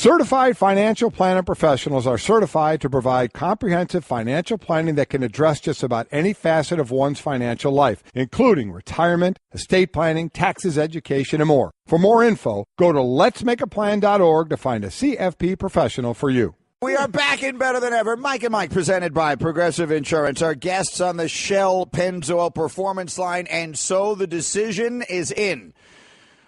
Certified financial planner professionals are certified to provide comprehensive financial planning that can address just about any facet of one's financial life, including retirement, estate planning, taxes, education, and more. For more info, go to letsmakeaplan.org to find a CFP professional for you. We are back in better than ever. Mike and Mike, presented by Progressive Insurance. Our guests on the Shell Pennzoil Performance Line, and so the decision is in.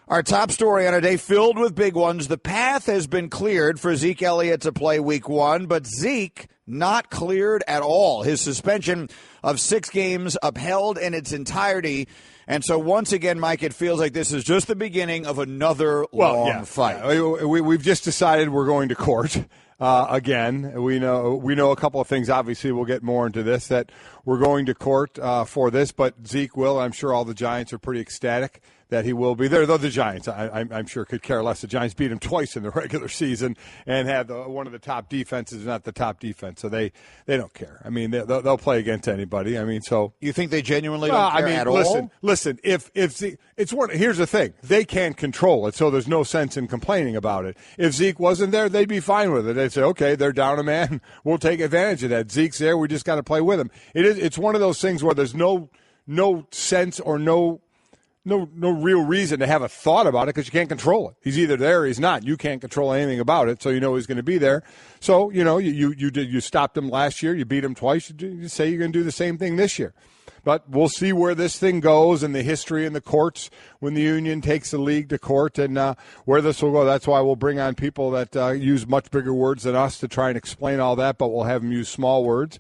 Our top story on a day filled with big ones. The path has been cleared for Zeke Elliott to play week 1, but Zeke not cleared at all. His suspension of 6 games upheld in its entirety. And so once again, Mike, it feels like this is just the beginning of another long fight. We've just decided we're going to court. Again, we know a couple of things. Obviously, we'll get more into this, that we're going to court for this, but Zeke will. I'm sure all the Giants are pretty ecstatic that he will be there. Though the Giants, I'm sure, could care less. The Giants beat him twice in the regular season and had one of the top defenses, not the top defense. So they don't care. I mean, they'll play against anybody. I mean, so you think they genuinely don't care at all? Listen. If Zeke, here's the thing: they can't control it, so there's no sense in complaining about it. If Zeke wasn't there, they'd be fine with it. They'd say, okay, they're down a man. We'll take advantage of that. Zeke's there. We just got to play with him. It's one of those things where there's no sense or no real reason to have a thought about it because you can't control it. He's either there or he's not. You can't control anything about it, so you know he's going to be there. So, you stopped him last year. You beat him twice. You say you're going to do the same thing this year. But we'll see where this thing goes and the history in the courts when the union takes the league to court and where this will go. That's why we'll bring on people that use much bigger words than us to try and explain all that, but we'll have them use small words.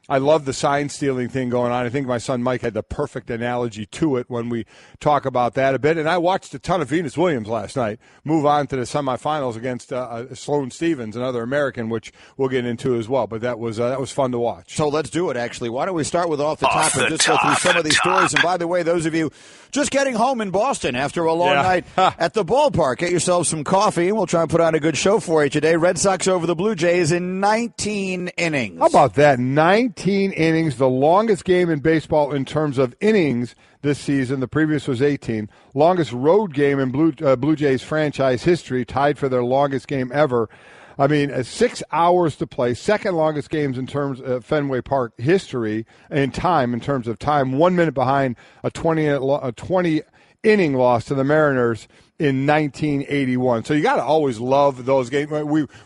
I love the sign stealing thing going on. I think my son Mike had the perfect analogy to it when we talk about that a bit. And I watched a ton of Venus Williams last night move on to the semifinals against Sloane Stephens, another American, which we'll get into as well. But that was fun to watch. So let's do it, actually. Why don't we start with Off the Top and just go through some of these stories. And by the way, those of you just getting home in Boston after a long night at the ballpark, get yourselves some coffee, and we'll try and put on a good show for you today. Red Sox over the Blue Jays in 19 innings. How about that? 19 innings, the longest game in baseball in terms of innings this season. The previous was 18. Longest road game in Blue Jays franchise history, tied for their longest game ever. I mean, 6 hours to play, second longest games in terms of Fenway Park history in terms of time, 1 minute behind a 20 inning loss to the Mariners in 1981. So you got to always love those games.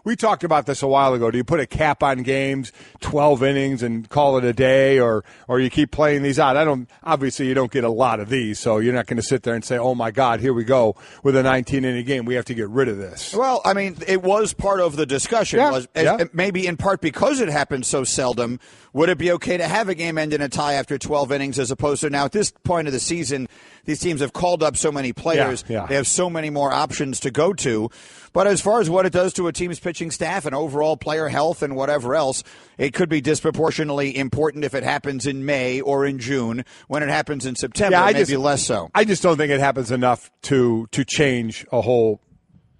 We talked about this a while ago. Do you put a cap on games, 12 innings, and call it a day, or you keep playing these out? Obviously, you don't get a lot of these, so you're not going to sit there and say, oh, my God, here we go with a 19-inning game. We have to get rid of this. Well, I mean, it was part of the discussion. Maybe in part because it happens so seldom, would it be okay to have a game end in a tie after 12 innings as opposed to now at this point of the season, these teams have called up so many players. They have so many more options to go to. But as far as what it does to a team's pitching staff and overall player health and whatever else, it could be disproportionately important if it happens in May or in June. When it happens in September, maybe less so. I just don't think it happens enough to change a whole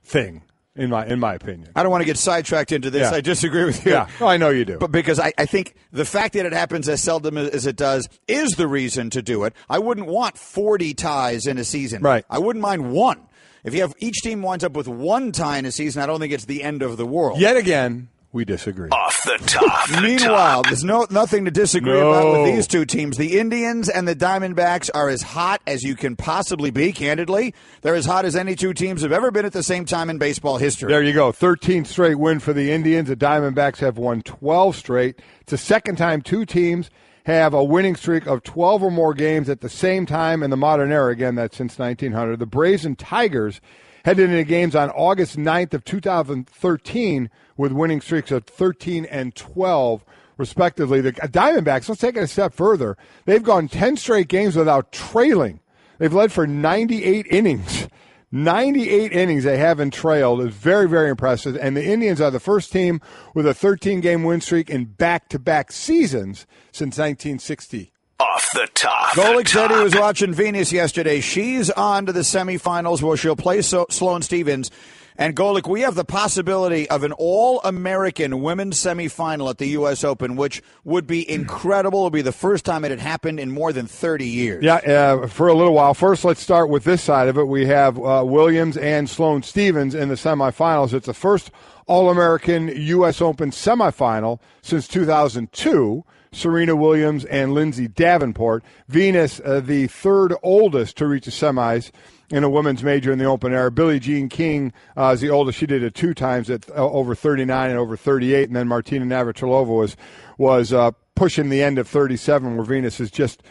thing. In my opinion. I don't want to get sidetracked into this. I disagree with you. Yeah, I know you do. But because I think the fact that it happens as seldom as it does is the reason to do it. I wouldn't want 40 ties in a season. Right. I wouldn't mind one. If you have each team winds up with one tie in a season, I don't think it's the end of the world. Yet again, we disagree. Off the top. Meanwhile, there's nothing to disagree about with these two teams. The Indians and the Diamondbacks are as hot as you can possibly be, candidly. They're as hot as any two teams have ever been at the same time in baseball history. There you go. 13th straight win for the Indians. The Diamondbacks have won 12 straight. It's the second time two teams have a winning streak of 12 or more games at the same time in the modern era. Again, that's since 1900. The Braves and Tigers headed into games on August 9th of 2013 with winning streaks of 13 and 12, respectively. The Diamondbacks, let's take it a step further. They've gone 10 straight games without trailing. They've led for 98 innings. 98 innings they haven't trailed is very, very impressive. And the Indians are the first team with a 13-game win streak in back-to-back seasons since 1960. Off the top. Golick said he was watching Venus yesterday. She's on to the semifinals where she'll play Sloane Stephens. And Golick, we have the possibility of an all-American women's semifinal at the U.S. Open, which would be incredible. It would be the first time it had happened in more than 30 years. Yeah, for a little while. First, let's start with this side of it. We have Williams and Sloane Stephens in the semifinals. It's the first All-American U.S. Open semifinal since 2002. Serena Williams and Lindsay Davenport. Venus, the third oldest to reach the semis in a women's major in the open era. Billie Jean King is the oldest. She did it 2 times at over 39 and over 38. And then Martina Navratilova was pushing the end of 37, where Venus is just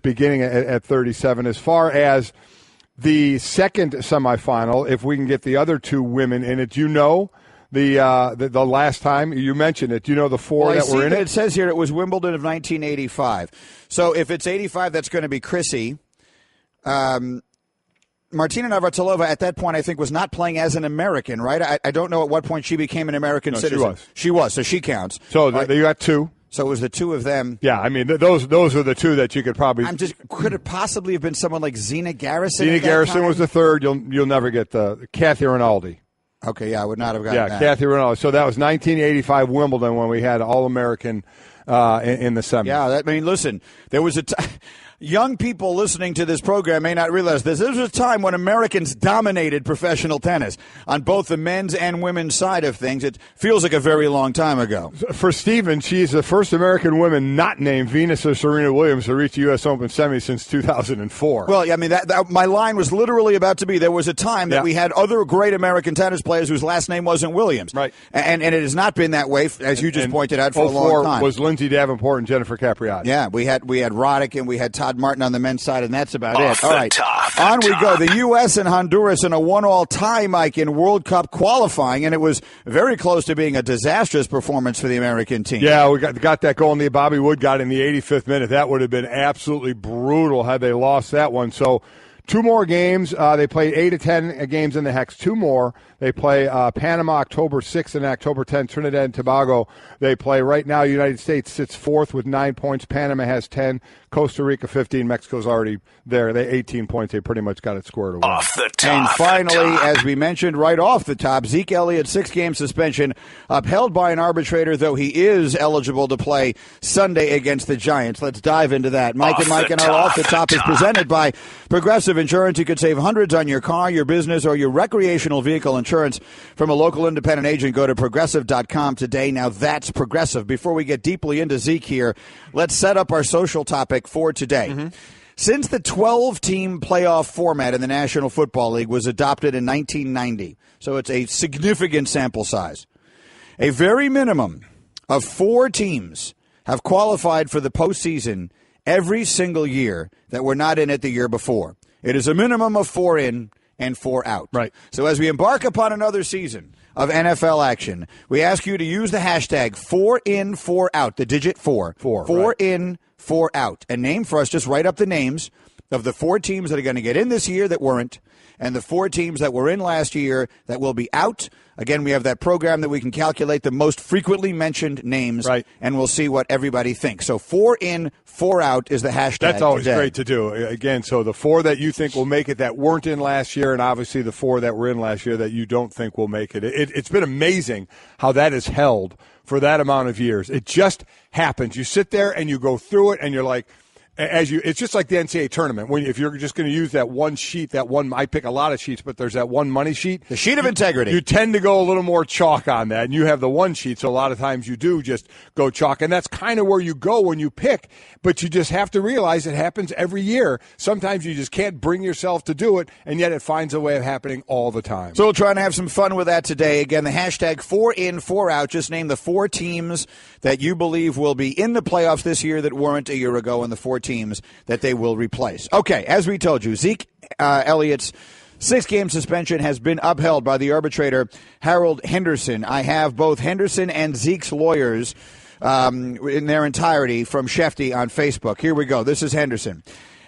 beginning at 37. As far as the second semifinal, if we can get the other 2 women in it, the last time you mentioned it, do you know the 4 that were in it? It says here it was Wimbledon of 1985. So if it's 85, that's going to be Chrissy. Martina Navratilova at that point, I think, was not playing as an American, right? I don't know at what point she became an American citizen. She was, so she counts. So you got 2. So it was the 2 of them. Yeah, I mean, those are the 2 that you could probably. Could it possibly have been someone like Zina Garrison? Zina Garrison was the 3rd. You'll never get the Kathy Rinaldi. Okay, yeah, I would not have gotten that. Yeah, Kathy Rinaldi. So that was 1985 Wimbledon when we had All-American in the semis. Yeah, listen, there was a young people listening to this program may not realize this. There was a time when Americans dominated professional tennis on both the men's and women's side of things. It feels like a very long time ago. For Stevens, she's the first American woman not named Venus or Serena Williams to reach the U.S. Open semi since 2004. Well, I mean, that my line was literally about to be, there was a time that we had other great American tennis players whose last name wasn't Williams. Right. And it has not been that way, as you just pointed out, for a long time. Was Lindsay Davenport and Jennifer Capriati. Yeah, we had Roddick and we had Todd Martin on the men's side, and that's about it. All right, on we go. The U.S. and Honduras in a 1-1 tie, Mike, in World Cup qualifying, and it was very close to being a disastrous performance for the American team. Yeah, we got that goal. Bobby Wood got in the 85th minute. That would have been absolutely brutal had they lost that one. So 2 more games. They played 8 of 10 games in the Hex. 2 more. They play Panama October 6th and October 10th. Trinidad and Tobago. They play right now. United States sits 4th with 9 points. Panama has 10. Costa Rica 15. Mexico's already there. They 18 points. They pretty much got it squared away. Off the top. And finally, as we mentioned right off the top, Zeke Elliott, 6-game suspension, upheld by an arbitrator, though he is eligible to play Sunday against the Giants. Let's dive into that. Mike and our Off the Top is presented by Progressive Insurance. You could save hundreds on your car, your business, or your recreational vehicle insurance from a local independent agent. Go to Progressive.com today. Now that's Progressive. Before we get deeply into Zeke here, let's set up our social topic for today. Mm-hmm. Since the 12-team playoff format in the National Football League was adopted in 1990, so it's a significant sample size, a very minimum of 4 teams have qualified for the postseason every single year that were not in it the year before. It is a minimum of 4 in and 4 out. Right. So as we embark upon another season of NFL action, we ask you to use the hashtag 4 in, 4 out, the digit 4. 4 right. in, 4 out. And name for us, just write up the names of the 4 teams that are going to get in this year that weren't, and the 4 teams that were in last year that will be out. Again, we have that program that we can calculate the most frequently mentioned names, right, and we'll see what everybody thinks. So 4 in, 4 out is the hashtag. That's always today. Great to do. Again, so the 4 that you think will make it that weren't in last year, and obviously the 4 that were in last year that you don't think will make it. It's been amazing how that is held for that amount of years. It just happens. You sit there and you go through it, and you're like, it's just like the NCAA tournament. If you're just going to use that one sheet, I pick a lot of sheets, but there's that one money sheet. The sheet of integrity. You tend to go a little more chalk on that, and you have the one sheet, so a lot of times you do just go chalk, and that's kind of where you go when you pick, but you just have to realize it happens every year. Sometimes you just can't bring yourself to do it, and yet it finds a way of happening all the time. So we'll try to have some fun with that today. Again, the hashtag 4 in, 4 out. Just name the 4 teams that you believe will be in the playoffs this year that weren't a year ago, and the 4 teams that they will replace. Okay, as we told you, Zeke Elliott's 6-game suspension has been upheld by the arbitrator Harold Henderson. I have both Henderson and Zeke's lawyers in their entirety from Shefty on Facebook. Here we go. This is Henderson.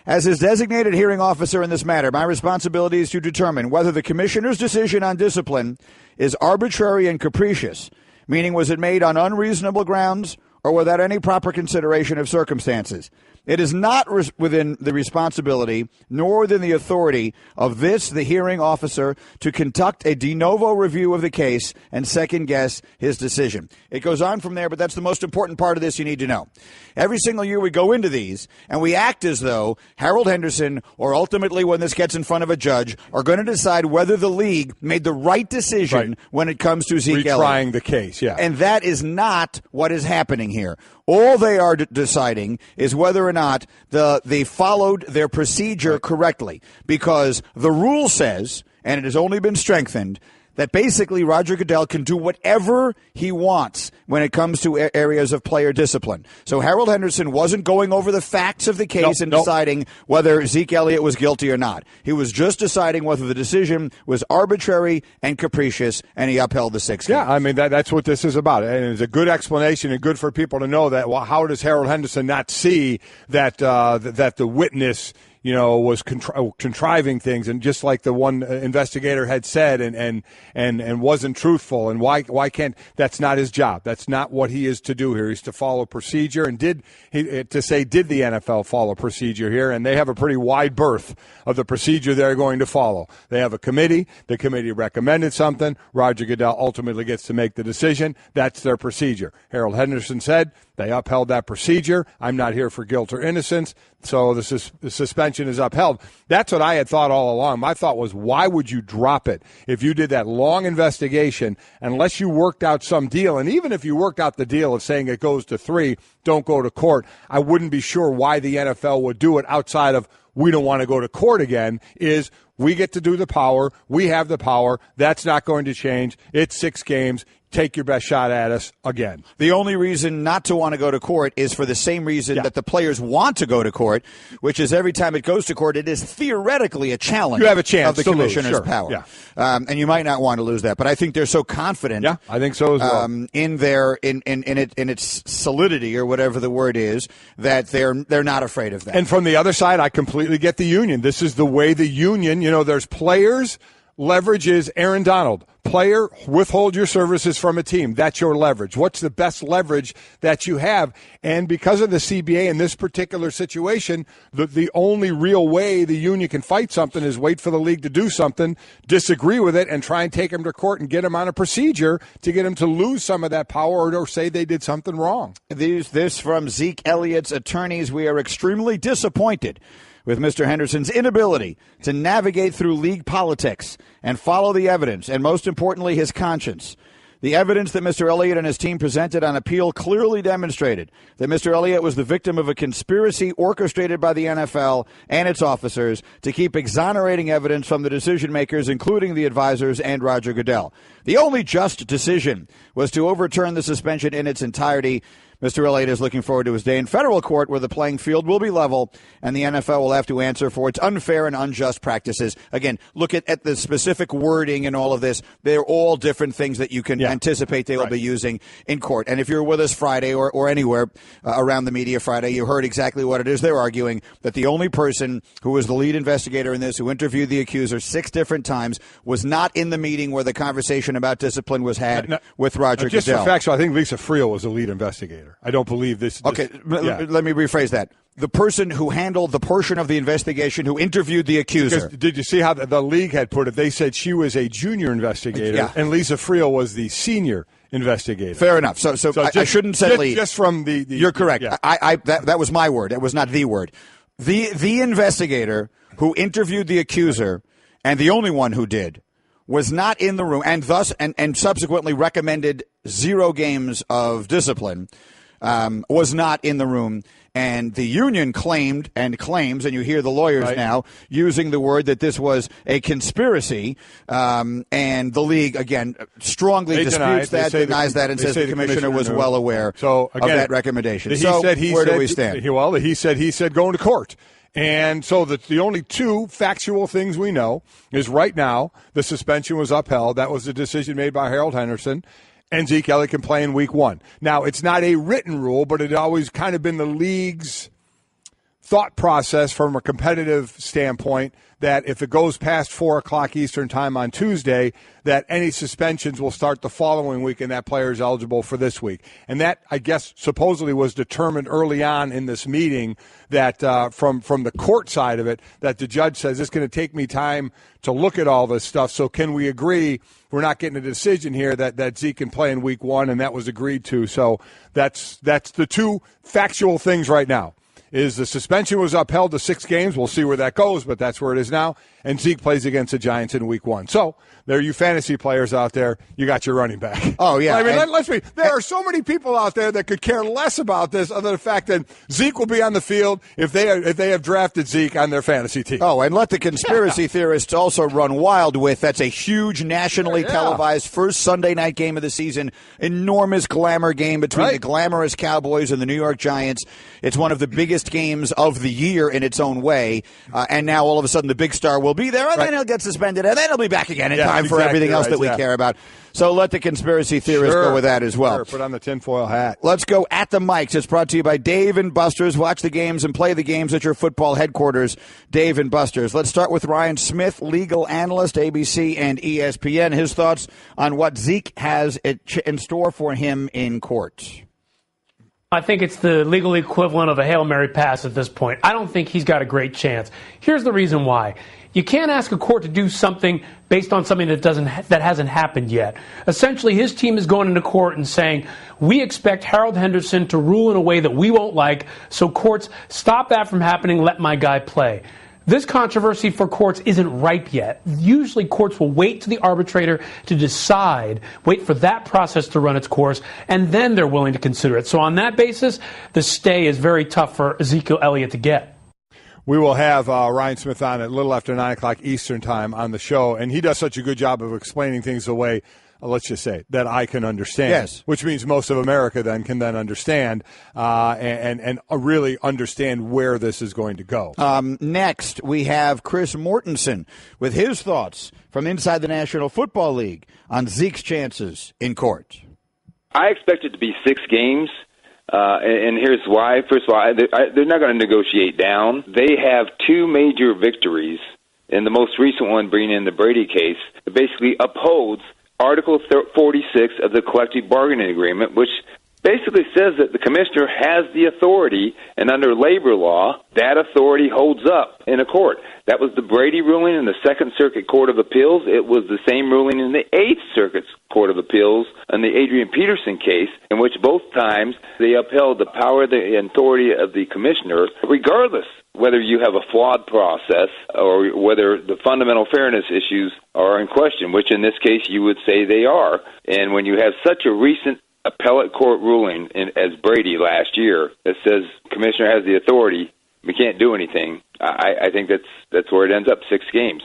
As his designated hearing officer in this matter, my responsibility is to determine whether the commissioner's decision on discipline is arbitrary and capricious, meaning was it made on unreasonable grounds or without any proper consideration of circumstances. It is not within the responsibility nor within the authority of the hearing officer, to conduct a de novo review of the case and second-guess his decision. It goes on from there, but that's the most important part of this you need to know. Every single year we go into these, and we act as though Harold Henderson, or ultimately when this gets in front of a judge, are going to decide whether the league made the right decision when it comes to Zeke Elliott. Retrying the case, yeah. And that is not what is happening here. All they are deciding is whether or not they followed their procedure correctly, because the rule says, and it has only been strengthened, that basically Roger Goodell can do whatever he wants when it comes to areas of player discipline. So Harold Henderson wasn't going over the facts of the case and deciding whether Zeke Elliott was guilty or not. He was just deciding whether the decision was arbitrary and capricious, and he upheld the 6 games. Yeah, I mean, that's what this is about. And it's a good explanation and good for people to know that, well, how does Harold Henderson not see that that the witness was contriving things, and just like the one investigator had said, and wasn't truthful, and why can't? That's not his job. That's not what he is to do here. He's to follow procedure, and did the NFL follow procedure here? And they have a pretty wide berth of the procedure they're going to follow. They have a committee. The committee recommended something. Roger Goodell ultimately gets to make the decision. That's their procedure. Harold Henderson said they upheld that procedure. I'm not here for guilt or innocence, so the suspension is upheld. That's what I had thought all along. My thought was, why would you drop it if you did that long investigation unless you worked out some deal? And even if you worked out the deal of saying it goes to 3, don't go to court, I wouldn't be sure why the NFL would do it outside of, we don't want to go to court again, is we get to do the power. We have the power. That's not going to change. It's 6 games. Take your best shot at us again. The only reason not to want to go to court is for the same reason that the players want to go to court, which is every time it goes to court, it is theoretically a challenge. You have a chance of the to commissioner's lose, sure. power. Yeah. And you might not want to lose that, but I think they're so confident. Yeah, I think so as well. In its solidity, or whatever the word is, that they're not afraid of that. And from the other side, I completely get the union. This is the way the union, there's players. Leverage is Aaron Donald. Player, withhold your services from a team. That's your leverage. What's the best leverage that you have? And because of the CBA in this particular situation, the only real way the union can fight something is wait for the league to do something, disagree with it, and try and take him to court and get him on a procedure to get him to lose some of that power, or say they did something wrong. This from Zeke Elliott's attorneys. We are extremely disappointed with Mr. Henderson's inability to navigate through league politics and follow the evidence, and most importantly, his conscience. The evidence that Mr. Elliott and his team presented on appeal clearly demonstrated that Mr. Elliott was the victim of a conspiracy orchestrated by the NFL and its officers to keep exonerating evidence from the decision makers, including the advisors and Roger Goodell. The only just decision was to overturn the suspension in its entirety. Mr. Elliott is looking forward to his day in federal court, where the playing field will be level and the NFL will have to answer for its unfair and unjust practices. Again, look at the specific wording and all of this. They're all different things that you can anticipate they will be using in court. And if you're with us Friday or anywhere around the media Friday, you heard exactly what it is. They're arguing that the only person who was the lead investigator in this, who interviewed the accuser 6 different times, was not in the meeting where the conversation about discipline was had with Roger Goodell. Just for facts, I think Lisa Friel was the lead investigator. I don't believe this. Okay, let me rephrase that. The person who handled the portion of the investigation, who interviewed the accuser. Because did you see how the league had put it? They said she was a junior investigator, and Lisa Friel was the senior investigator. Fair enough. So I shouldn't say lead. Just from the You're correct. Yeah. That was my word. It was not the word. The investigator who interviewed the accuser, and the only one who did, was not in the room, and thus and subsequently recommended 0 games of discipline. Was not in the room, and the union claimed and claims, and you hear the lawyers now using the word that this was a conspiracy, and the league, again, strongly disputes that, denies that, and says the commissioner was well aware of that recommendation. Where do we stand? Well, he said going to court. And so the only 2 factual things we know is right now the suspension was upheld. That was a decision made by Harold Henderson. And Zeke Elliott can play in week 1. Now, it's not a written rule, but it always kind of been the league's thought process from a competitive standpoint that if it goes past 4 o'clock Eastern time on Tuesday, that any suspensions will start the following week and that player is eligible for this week. And that, I guess, supposedly was determined early on in this meeting that from the court side of it, that the judge says it's going to take me time to look at all this stuff. So can we agree we're not getting a decision here that Zeke can play in week 1, and that was agreed to. So that's the two factual things right now. Is the suspension was upheld to 6 games. We'll see where that goes, but that's where it is now. And Zeke plays against the Giants in week 1. So there are you fantasy players out there. You got your running back. Oh, yeah. I mean, there are so many people out there that could care less about this other than the fact that Zeke will be on the field if they have drafted Zeke on their fantasy team. Oh, and let the conspiracy theorists also run wild with that's a huge nationally televised first Sunday night game of the season, enormous glamour game between the glamorous Cowboys and the New York Giants. It's one of the biggest games of the year in its own way, and now all of a sudden the big star will be there, and then he'll get suspended, and then he'll be back again in time for everything else that we care about. So let the conspiracy theorists go with that as well. Sure, put on the tinfoil hat. Let's go at the mics. It's brought to you by Dave & Buster's. Watch the games and play the games at your football headquarters, Dave & Buster's. Let's start with Ryan Smith, legal analyst, ABC and ESPN. His thoughts on what Zeke has in store for him in court. I think it's the legal equivalent of a Hail Mary pass at this point. I don't think he's got a great chance. Here's the reason why. You can't ask a court to do something based on something that hasn't happened yet. Essentially, his team is going into court and saying, we expect Harold Henderson to rule in a way that we won't like, so courts, stop that from happening, let my guy play. This controversy for courts isn't ripe yet. Usually courts will wait to the arbitrator to decide, wait for that process to run its course, and then they're willing to consider it. So on that basis, the stay is very tough for Zeke Elliott to get. We will have Ryan Smith on at a little after 9 o'clock Eastern time on the show, and he does such a good job of explaining things the way, let's just say, that I can understand. Yes. Which means most of America then can understand and really understand where this is going to go. Next, we have Chris Mortensen with his thoughts from inside the National Football League on Zeke's chances in court. I expect it to be 6 games. And here's why. First of all, they're not going to negotiate down. They have 2 major victories, and the most recent one, bringing in the Brady case, that basically upholds Article 46 of the collective bargaining agreement, which basically says that the commissioner has the authority, and under labor law, that authority holds up in a court. That was the Brady ruling in the Second Circuit Court of Appeals. It was the same ruling in the Eighth Circuit Court of Appeals in the Adrian Peterson case, in which both times they upheld the power and authority of the commissioner, regardless whether you have a flawed process or whether the fundamental fairness issues are in question, which in this case you would say they are. And when you have such a recent appellate court ruling as Brady last year that says commissioner has the authority, we can't do anything, I think that's where it ends up, 6 games.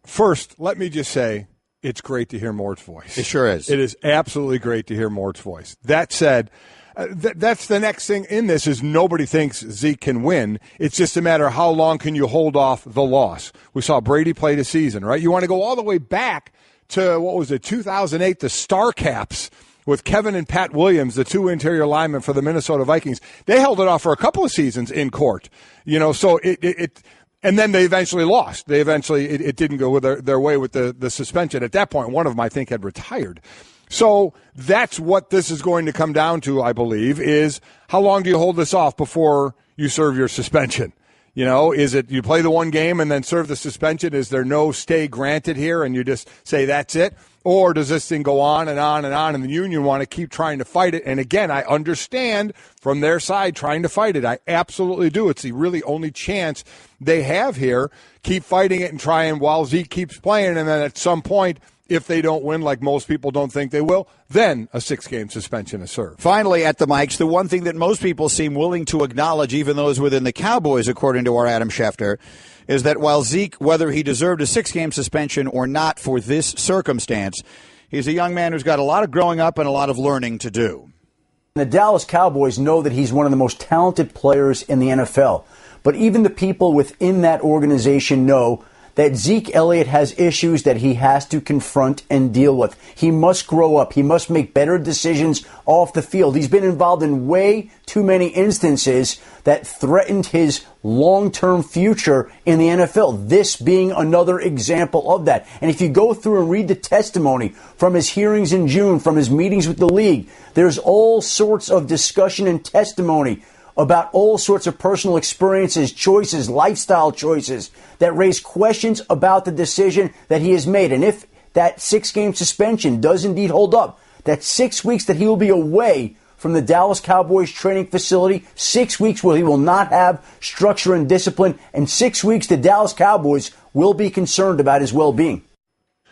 First, let me just say it's great to hear Mort's voice. It sure is. It is absolutely great to hear Mort's voice. That said, that's the next thing in this is nobody thinks Zeke can win. It's just a matter of how long can you hold off the loss. We saw Brady play the season, right? You want to go all the way back to, 2008, the Star Caps with Kevin and Pat Williams, the 2 interior linemen for the Minnesota Vikings. They held it off for a couple of seasons in court, so it and then they eventually lost. It didn't go their way with the suspension. At that point, one of them, I think, had retired. So that's what this is going to come down to, I believe, is how long do you hold this off before you serve your suspension? Is it you play the 1 game and then serve the suspension? Is there no stay granted here and you just say that's it? Or does this thing go on and on and on, and the union want to keep trying to fight it? And again, I understand from their side trying to fight it. I absolutely do. It's the really only chance they have here. Keep fighting it and trying while Zeke keeps playing, and then at some point, if they don't win, like most people don't think they will, then a 6-game suspension is served. Finally, at the mics, the one thing that most people seem willing to acknowledge, even those within the Cowboys, according to our Adam Schefter, is that while Zeke, whether he deserved a 6-game suspension or not for this circumstance, he's a young man who's got a lot of growing up and a lot of learning to do. The Dallas Cowboys know that he's one of the most talented players in the NFL. But even the people within that organization know that Zeke Elliott has issues that he has to confront and deal with. He must grow up. He must make better decisions off the field. He's been involved in way too many instances that threatened his long-term future in the NFL, this being another example of that. And if you go through and read the testimony from his hearings in June, from his meetings with the league, there's all sorts of discussion and testimony about all sorts of personal experiences, choices, lifestyle choices that raise questions about the decision that he has made. And if that 6-game suspension does indeed hold up, that 6 weeks that he will be away from the Dallas Cowboys training facility, 6 weeks where he will not have structure and discipline, and 6 weeks the Dallas Cowboys will be concerned about his well-being.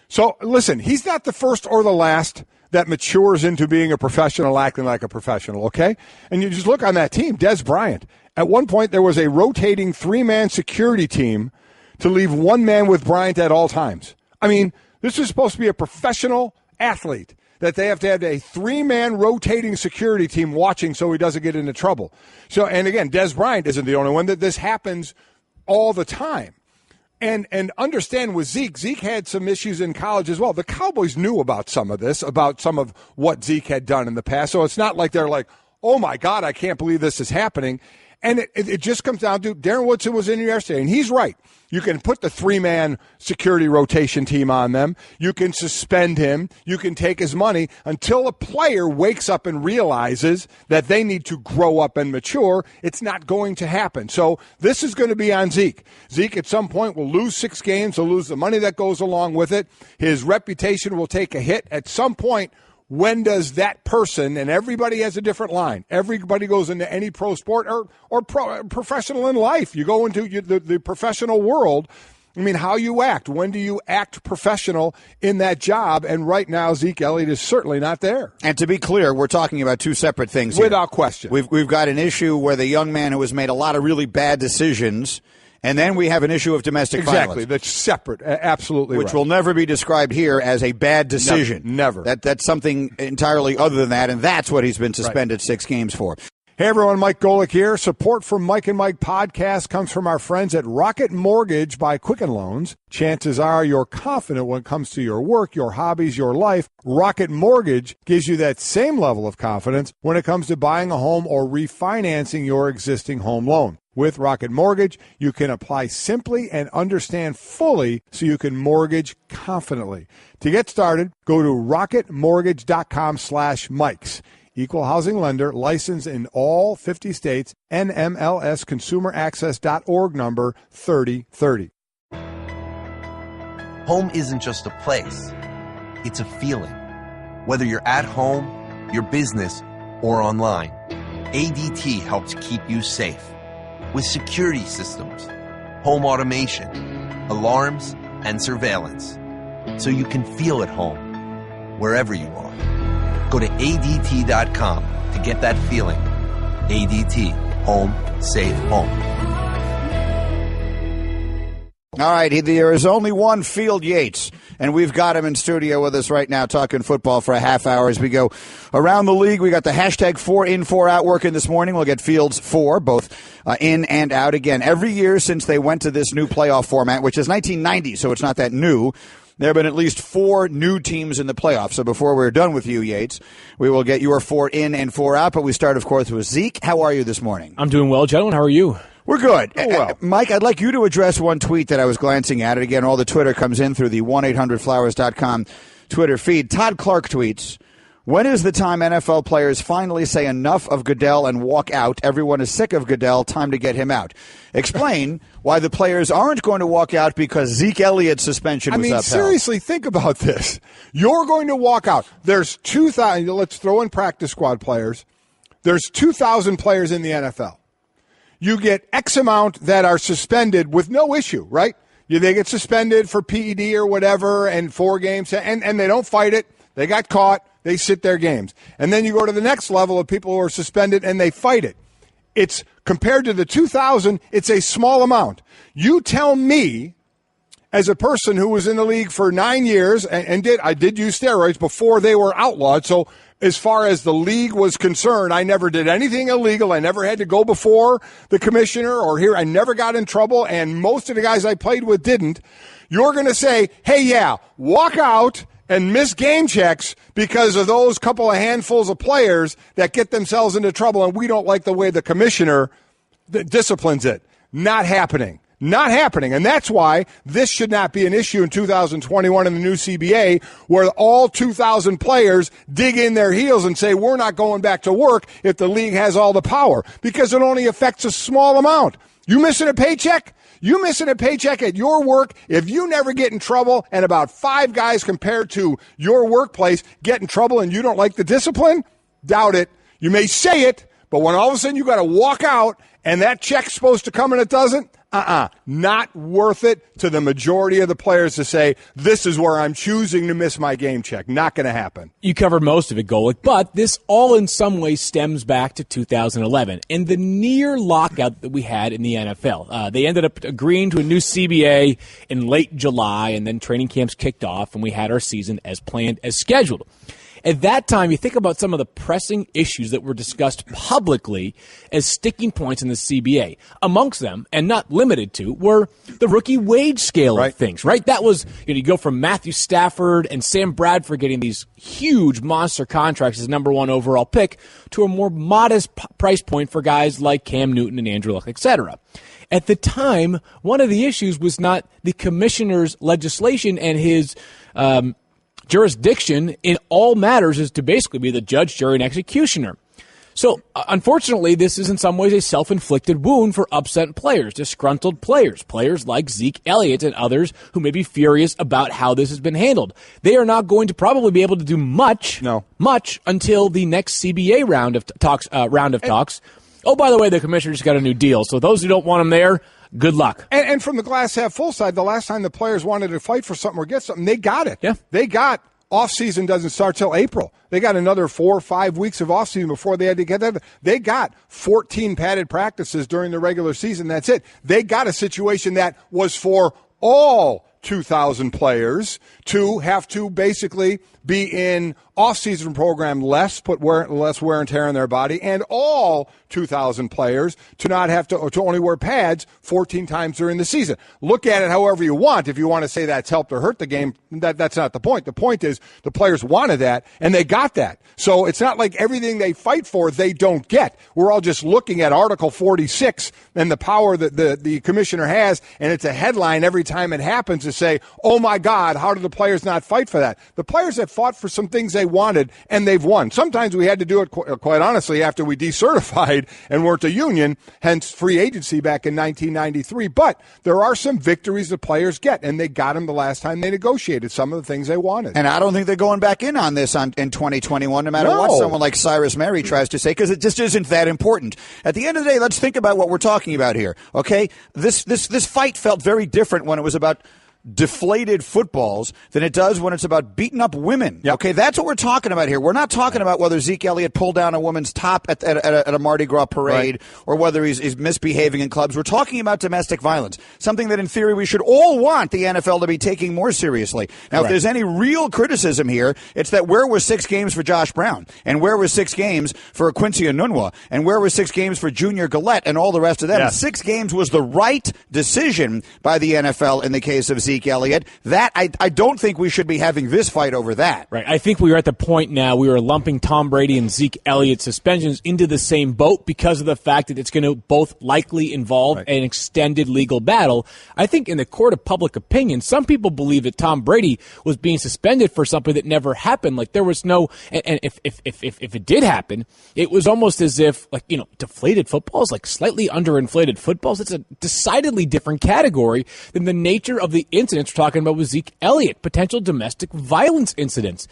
So, listen, he's not the first or the last that matures into being a professional, acting like a professional, okay? And you just look on that team, Des Bryant. At one point, there was a rotating 3-man security team to leave one man with Bryant at all times. I mean, this is supposed to be a professional athlete, that they have to have a 3-man rotating security team watching so he doesn't get into trouble. So, and again, Des Bryant isn't the only one. That this happens all the time. And understand with Zeke had some issues in college as well. The Cowboys knew about some of this, about some of what Zeke had done in the past. So it's not like they're like, oh, my God, I can't believe this is happening. And it just comes down to Darren Woodson was in here yesterday, and he's right. You can put the 3-man security rotation team on them. You can suspend him. You can take his money until a player wakes up and realizes that they need to grow up and mature. It's not going to happen. So this is going to be on Zeke. Zeke at some point will lose 6 games. He'll lose the money that goes along with it. His reputation will take a hit. At some point, when does that person, and everybody has a different line, everybody goes into any pro sport or professional in life. You go into the professional world. I mean, how you act. When do you act professional in that job? And right now, Zeke Elliott is certainly not there. And to be clear, we're talking about two separate things here. Without question. We've got an issue where the young man who has made a lot of really bad decisions, and then we have an issue of domestic violence. Exactly. That's separate. Absolutely Which right. will never be described here as a bad decision. Never. That's something entirely other than that, and that's what he's been suspended 6 games for. Hey, everyone. Mike Golick here. Support for Mike and Mike podcast comes from our friends at Rocket Mortgage by Quicken Loans. Chances are you're confident when it comes to your work, your hobbies, your life. Rocket Mortgage gives you that same level of confidence when it comes to buying a home or refinancing your existing home loan. With Rocket Mortgage, you can apply simply and understand fully so you can mortgage confidently. To get started, go to rocketmortgage.com/Mikes. Equal housing lender, licensed in all 50 states, NMLS consumeraccess.org number 3030. Home isn't just a place, it's a feeling. Whether you're at home, your business, or online, ADT helps keep you safe. With security systems, home automation, alarms, and surveillance, so you can feel at home wherever you are. Go to ADT.com to get that feeling. ADT, home, safe home. All right, there is only one Field Yates, and we've got him in studio with us right now talking football for a half hour as we go around the league. We got the hashtag 4 in, 4 out working this morning. We'll get Fields 4, both in and out. Again, every year since they went to this new playoff format, which is 1990, so it's not that new, there have been at least 4 new teams in the playoffs. So before we're done with you, Yates, we will get your 4 in and 4 out. But we start, of course, with Zeke. How are you this morning? I'm doing well, gentlemen. How are you? We're good. Oh, well. Mike, I'd like you to address one tweet that I was glancing at. And again, all the Twitter comes in through the 1-800-Flowers.com Twitter feed. Todd Clark tweets, when is the time NFL players finally say enough of Goodell and walk out? Everyone is sick of Goodell. Time to get him out. Explain why the players aren't going to walk out because Zeke Elliott's suspension was upheld. Seriously, think about this. You're going to walk out. There's 2,000. Let's throw in practice squad players. There's 2,000 players in the NFL. You get X amount that are suspended with no issue, right? They get suspended for PED or whatever and 4 games, and they don't fight it. They got caught. They sit their games. And then you go to the next level of people who are suspended, and they fight it. It's compared to the 2,000, it's a small amount. You tell me, as a person who was in the league for 9 years and did use steroids before they were outlawed, so as far as the league was concerned, I never did anything illegal. I never had to go before the commissioner or here. I never got in trouble, and most of the guys I played with didn't. You're going to say, hey, yeah, walk out and miss game checks because of those couple of handfuls of players that get themselves into trouble, and we don't like the way the commissioner disciplines it. Not happening. Not happening. And that's why this should not be an issue in 2021 in the new CBA, where all 2,000 players dig in their heels and say, we're not going back to work if the league has all the power, because it only affects a small amount. You missing a paycheck? You missing a paycheck at your work, if you never get in trouble and about 5 guys compared to your workplace get in trouble and you don't like the discipline, doubt it. You may say it, but when all of a sudden you got to walk out and that check's supposed to come and it doesn't, not worth it to the majority of the players to say, this is where I'm choosing to miss my game check. Not going to happen. You covered most of it, Golick, but this all in some way stems back to 2011 and the near lockout that we had in the NFL. They ended up agreeing to a new CBA in late July, and then training camps kicked off, and we had our season as planned, as scheduled. At that time, you think about some of the pressing issues that were discussed publicly as sticking points in the CBA. Amongst them, and not limited to, were the rookie wage scale of things, right? That was, you go from Matthew Stafford and Sam Bradford getting these huge monster contracts as number 1 overall pick to a more modest price point for guys like Cam Newton and Andrew Luck, etc. At the time, one of the issues was not the commissioner's legislation and his jurisdiction in all matters is to basically be the judge, jury, and executioner. So, unfortunately, this is in some ways a self-inflicted wound for upset players, disgruntled players like Zeke Elliott and others who may be furious about how this has been handled. They are not going to probably be able to do much until the next CBA round of talks. Oh, by the way, the commissioner just got a new deal, so those who don't want him there, good luck. And from the glass half full side, the last time the players wanted to fight for something or get something, they got it. Yeah. They got off-season doesn't start till April. They got another 4 or 5 weeks of off-season before they had to get that. They got 14 padded practices during the regular season. That's it. They got a situation that was for all 2,000 players to have to basically be in off-season program less wear and tear on their body, and all 2,000 players to not have to only wear pads 14 times during the season. Look at it however you want. If you want to say that's helped or hurt the game, that's not the point. The point is the players wanted that, and they got that. So it's not like everything they fight for they don't get. We're all just looking at Article 46 and the power that the commissioner has, and it's a headline every time it happens to say, oh my God, how did the players not fight for that? The players have fought for some things they wanted, and they've won. Sometimes we had to do it, quite honestly, after we decertified and weren't a union, hence free agency back in 1993. But there are some victories the players get, and they got them the last time they negotiated some of the things they wanted. And I don't think they're going back in on this in 2021, no matter what someone like Cyrus Mary tries to say, because it just isn't that important. At the end of the day, let's think about what we're talking about here, okay? This fight felt very different when it was about deflated footballs than it does when it's about beating up women. Yep. Okay, that's what we're talking about here. We're not talking about whether Zeke Elliott pulled down a woman's top at a Mardi Gras parade or whether he's misbehaving in clubs. We're talking about domestic violence, something that in theory we should all want the NFL to be taking more seriously. Now, if there's any real criticism here, it's that where was 6 games for Josh Brown, and where was 6 games for Quincy Enunwa, and where was 6 games for Junior Gillette and all the rest of them. Yes. 6 games was the right decision by the NFL in the case of Zeke Elliott. That I don't think we should be having this fight over that. Right. I think we are at the point now we are lumping Tom Brady and Zeke Elliott suspensions into the same boat because of the fact that it's going to both likely involve an extended legal battle. I think in the court of public opinion, some people believe that Tom Brady was being suspended for something that never happened. Like there was no, and if it did happen, it was almost as if deflated footballs, like slightly underinflated footballs. It's a decidedly different category than the nature of the incidents we're talking about with Zeke Elliott, potential domestic violence incidents.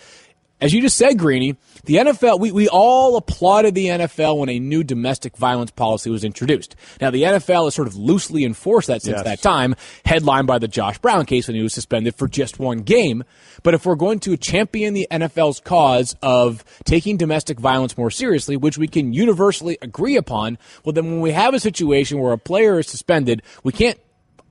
As you just said, Greeny, the NFL, we all applauded the NFL when a new domestic violence policy was introduced. Now, the NFL has sort of loosely enforced that since that time, headlined by the Josh Brown case when he was suspended for just 1 game. But if we're going to champion the NFL's cause of taking domestic violence more seriously, which we can universally agree upon, well, then when we have a situation where a player is suspended, we can't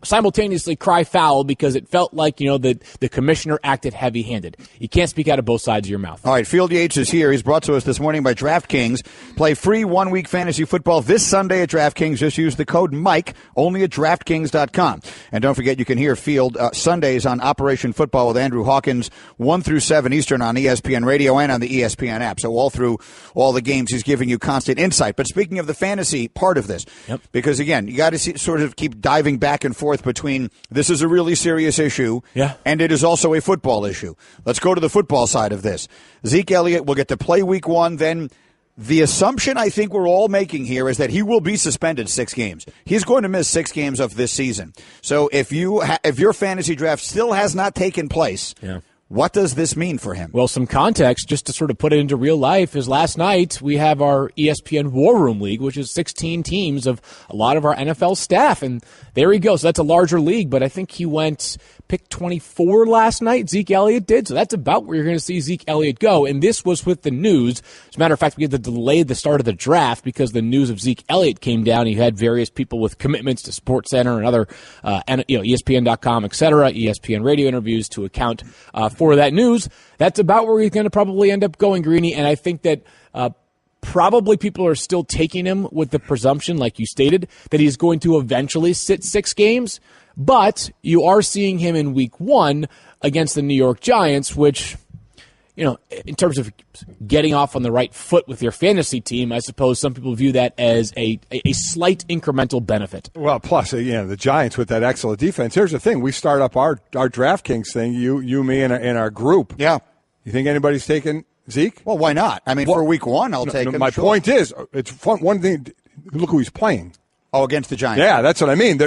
simultaneously cry foul because it felt like, the commissioner acted heavy-handed. You can't speak out of both sides of your mouth. All right, Field Yates is here. He's brought to us this morning by DraftKings. Play free one-week fantasy football this Sunday at DraftKings. Just use the code Mike, only at DraftKings.com. And don't forget, you can hear Field Sundays on Operation Football with Andrew Hawkins, 1 through 7 Eastern on ESPN Radio and on the ESPN app. So all through all the games, he's giving you constant insight. But speaking of the fantasy part of this, because, again, you got to sort of keep diving back and forth between this is a really serious issue and it is also a football issue. Let's go to the football side of this. Zeke Elliott will get to play week 1. Then the assumption I think we're all making here is that he will be suspended 6 games. He's going to miss 6 games of this season. So if your fantasy draft still has not taken place, what does this mean for him? Well, some context, just to sort of put it into real life, is last night we have our ESPN War Room League, which is 16 teams of a lot of our NFL staff. And there he goes. So that's a larger league, but I think he went pick 24 last night, Zeke Elliott did. So that's about where you're going to see Zeke Elliott go. And this was with the news. As a matter of fact, we had to delay the start of the draft because the news of Zeke Elliott came down. You had various people with commitments to SportsCenter and other, ESPN.com, et cetera, ESPN radio interviews to account for that news. That's about where he's going to probably end up going, Greeny. And I think that probably people are still taking him with the presumption, like you stated, that he's going to eventually sit 6 games. But you are seeing him in week 1 against the New York Giants, which, in terms of getting off on the right foot with your fantasy team, I suppose some people view that as a slight incremental benefit. Well, plus, the Giants with that excellent defense. Here's the thing. We start up our DraftKings thing, you, me, and our group. Yeah. You think anybody's taking Zeke? Well, why not? I mean, for week 1, I'll take him. My point is, it's fun. One thing, look who he's playing. Oh, against the Giants. Yeah, that's what I mean.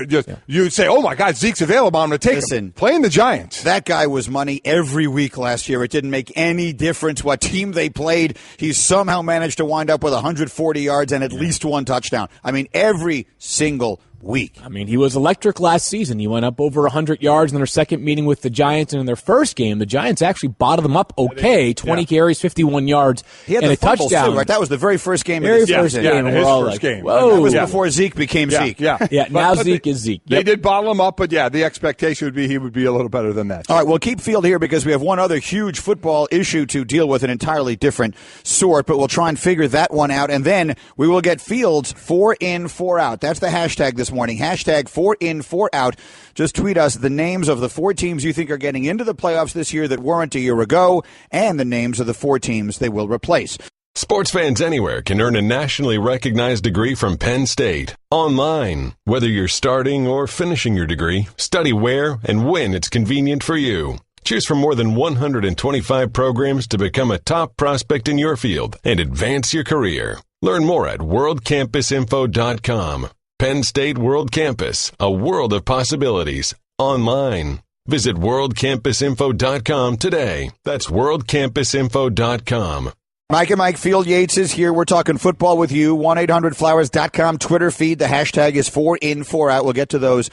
You'd say, oh, my God, Zeke's available. I'm going to take him. Playing the Giants. That guy was money every week last year. It didn't make any difference what team they played. He somehow managed to wind up with 140 yards and at least 1 touchdown. I mean, every single week. I mean, he was electric last season. He went up over 100 yards in their second meeting with the Giants, and in their first game, the Giants actually bottomed them up okay. 20 carries, 51 touchdown. He had and the a touchdown. Too, right? That was the very first game of the season. Game. His first game. Whoa. That was before Zeke became Zeke. Yeah, now Zeke is Zeke. They did bottle him up, but the expectation would be he would be a little better than that. All right, we'll keep Field here because we have one other huge football issue to deal with, an entirely different sort, but we'll try and figure that one out, and then we will get Fields 4 in, 4 out. That's the hashtag this morning. Hashtag 4 in, 4 out. Just tweet us the names of the 4 teams you think are getting into the playoffs this year that weren't a year ago, and the names of the 4 teams they will replace. Sports fans anywhere can earn a nationally recognized degree from Penn State online. Whether you're starting or finishing your degree, study where and when it's convenient for you. Choose from more than 125 programs to become a top prospect in your field and advance your career. Learn more at worldcampusinfo.com. Penn State World Campus, a world of possibilities, online. Visit worldcampusinfo.com today. That's worldcampusinfo.com. Mike and Mike, Field Yates is here. We're talking football with you. 1-800-Flowers.com Twitter feed. The hashtag is 4 in, 4 out. We'll get to those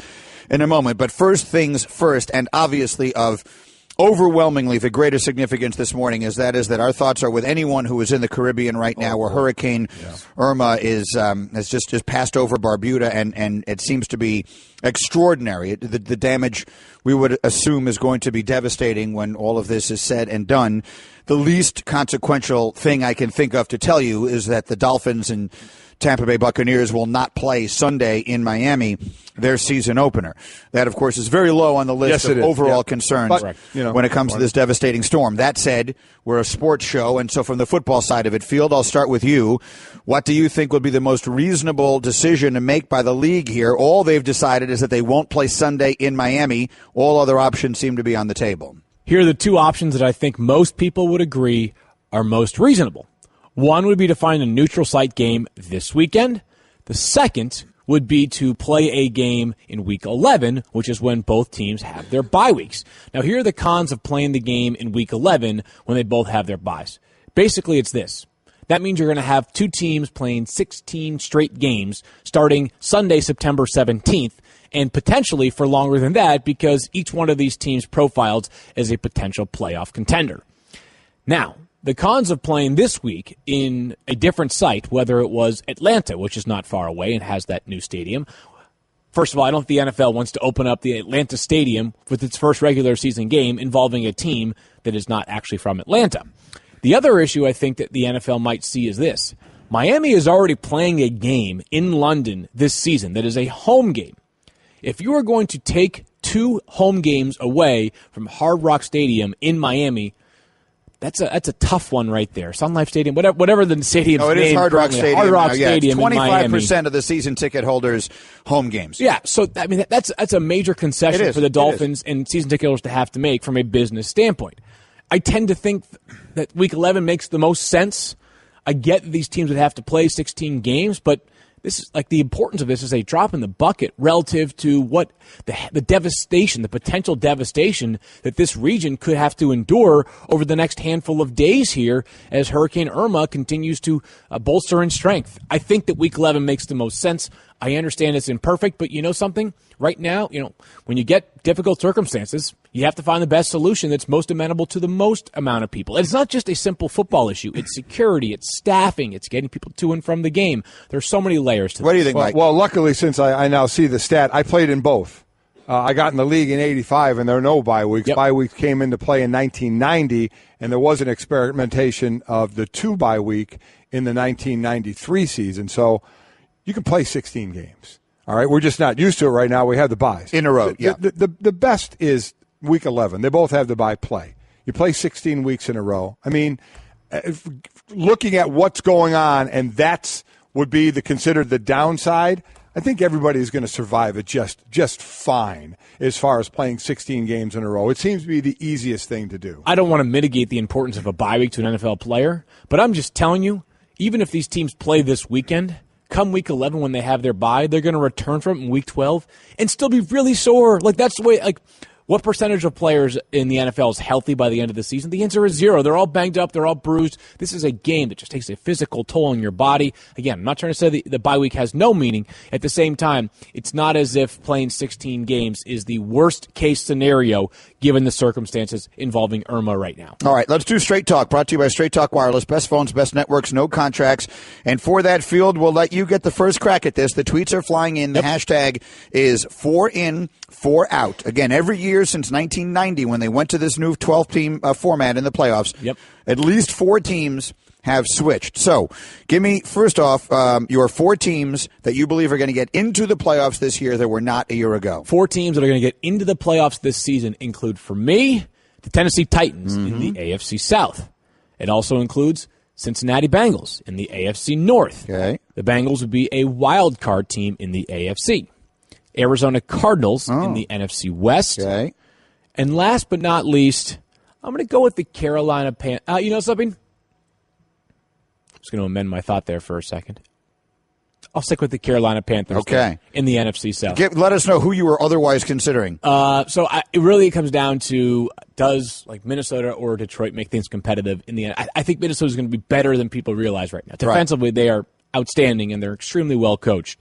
in a moment. But first things first, and obviously of overwhelmingly the greatest significance this morning is that our thoughts are with anyone who is in the Caribbean right now, where Hurricane Irma has just passed over Barbuda, and it seems to be extraordinary. The damage we would assume is going to be devastating when all of this is said and done. The least consequential thing I can think of to tell you is that the Dolphins and Tampa Bay Buccaneers will not play Sunday in Miami, their season opener. That, of course, is very low on the list of overall concerns when it comes to this devastating storm. That said, we're a sports show, and so from the football side of it, Field, I'll start with you. What do you think would be the most reasonable decision to make by the league here? All they've decided is that they won't play Sunday in Miami. All other options seem to be on the table. Here are the 2 options that I think most people would agree are most reasonable. One would be to find a neutral site game this weekend. The second would be to play a game in Week 11, which is when both teams have their bye weeks. Now, here are the cons of playing the game in Week 11 when they both have their byes. Basically, it's this. That means you're going to have 2 teams playing 16 straight games starting Sunday, September 17th, and potentially for longer than that because each one of these teams profiles as a potential playoff contender. Now, the cons of playing this week in a different site, whether it was Atlanta, which is not far away and has that new stadium, First of all, I don't think the NFL wants to open up the Atlanta Stadium with its first regular season game involving a team that is not actually from Atlanta. The other issue I think that the NFL might see is this. Miami is already playing a game in London this season that is a home game. If you are going to take 2 home games away from Hard Rock Stadium in Miami, that's a tough one right there. Sun Life Stadium, whatever the stadium's name. It is Hard Rock Stadium. Hard Rock now, Stadium in Miami. 25% of the season ticket holders home games. Yeah, so I mean that's a major concession for the Dolphins and season ticket holders to have to make from a business standpoint. I tend to think that Week 11 makes the most sense. I get that these teams would have to play 16 games, but this is like the importance of this is a drop in the bucket relative to what the devastation, the potential devastation that this region could have to endure over the next handful of days here as Hurricane Irma continues to bolster in strength. I think that Week 11 makes the most sense. I understand it's imperfect, but you know something? Right now, when you get difficult circumstances, you have to find the best solution that's most amenable to the most amount of people. And it's not just a simple football issue. It's security, it's staffing, it's getting people to and from the game. There's so many layers to this. What do you think, Mike? Well, luckily, since I now see the stat, I played in both. I got in the league in '85, and there are no bye weeks. Yep. Bye weeks came into play in 1990, and there was an experimentation of the 2 bye week in the 1993 season. So you can play 16 games. All right, we're just not used to it right now. We have the byes. In a row, yeah. The best is Week 11. They both have the bye play. You play 16 weeks in a row. I mean, looking at what's going on, and that's would be considered the downside, I think everybody is going to survive it just fine as far as playing 16 games in a row. It seems to be the easiest thing to do. I don't want to mitigate the importance of a bye week to an NFL player, but I'm just telling you, even if these teams play this weekend, come Week 11 when they have their bye, they're going to return from it in Week 12 and still be really sore. Like, that's the way, like, what percentage of players in the NFL is healthy by the end of the season? The answer is 0. They're all banged up. They're all bruised. This is a game that just takes a physical toll on your body. Again, I'm not trying to say the bye week has no meaning. At the same time, it's not as if playing 16 games is the worst case scenario given the circumstances involving Irma right now. All right, let's do Straight Talk, brought to you by Straight Talk Wireless. Best phones, best networks, no contracts. And for that field, we'll let you get the first crack at this. The tweets are flying in. The hashtag is 4 in, 4 out. Again, every year since 1990 when they went to this new 12-team format in the playoffs, at least 4 teams have switched. So give me, first off, your 4 teams that you believe are going to get into the playoffs this year that were not a year ago. 4 teams that are going to get into the playoffs this season include, for me, the Tennessee Titans in the AFC South. It also includes Cincinnati Bengals in the AFC North. Okay. The Bengals would be a wild card team in the AFC. Arizona Cardinals in the NFC West. Okay. And last but not least, I'm going to go with the Carolina Panthers. You know something? I'm just going to amend my thought there for a second. I'll stick with the Carolina Panthers in the NFC South. Let us know who you were otherwise considering. It really comes down to, does like Minnesota or Detroit make things competitive in the end? I think Minnesota is going to be better than people realize right now. Defensively, they are outstanding, and they're extremely well coached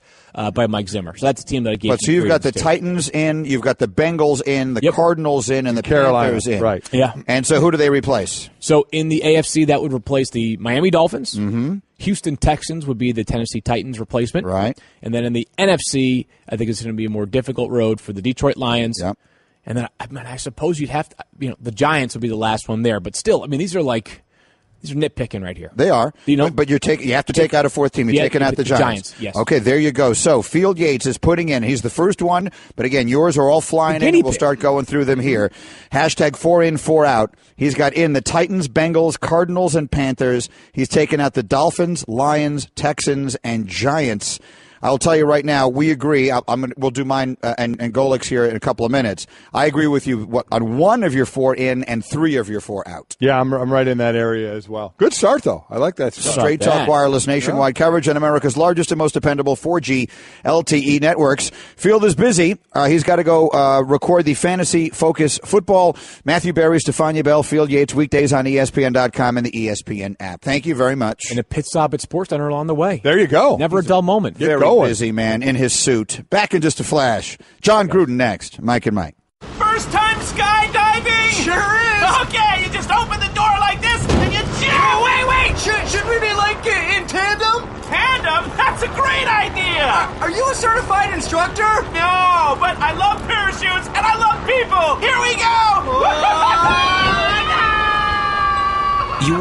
by Mike Zimmer. So that's a team that I gave. But so you've got the Titans in, you've got the Bengals in, the Cardinals in, and the Carolina Panthers in. Right. Yeah. And so who do they replace? So in the AFC, that would replace the Miami Dolphins. Mm-hmm. Houston Texans would be the Tennessee Titans replacement. Right. And then in the NFC, I think it's going to be a more difficult road for the Detroit Lions. Yep. And then I suppose you'd have to, the Giants would be the last one there. But still, I mean, these are nitpicking right here. They are. But you have to take out a 4th team. You're taking out the Giants. Yes. Okay, there you go. So Field Yates is putting in. He's the first one, but again, yours are all flying in. We'll start going through them here. Hashtag 4 in, 4 out. He's got in the Titans, Bengals, Cardinals, and Panthers. He's taken out the Dolphins, Lions, Texans, and Giants. I'll tell you right now, we agree. We'll do mine and Golik's here in a couple of minutes. I agree with you on 1 of your 4 in and 3 of your 4 out. Yeah, I'm right in that area as well. Good start, though. I like that start. Straight Talk Wireless, nationwide coverage on America's largest and most dependable 4G LTE networks. Field is busy. He's got to go record the Fantasy Focus Football. Matthew Berry, Stefania Bell, Field Yates, weekdays on ESPN.com and the ESPN app. Thank you very much. And a pit stop at SportsCenter along the way. There you go. Never a dull moment. Very busy man in his suit. Back in just a flash. Jon Gruden next. Mike and Mike. First time skydiving? Sure is. Okay, you just open the door like this and you jump. Wait. Should we be like in tandem? Tandem? That's a great idea. Are you a certified instructor? No,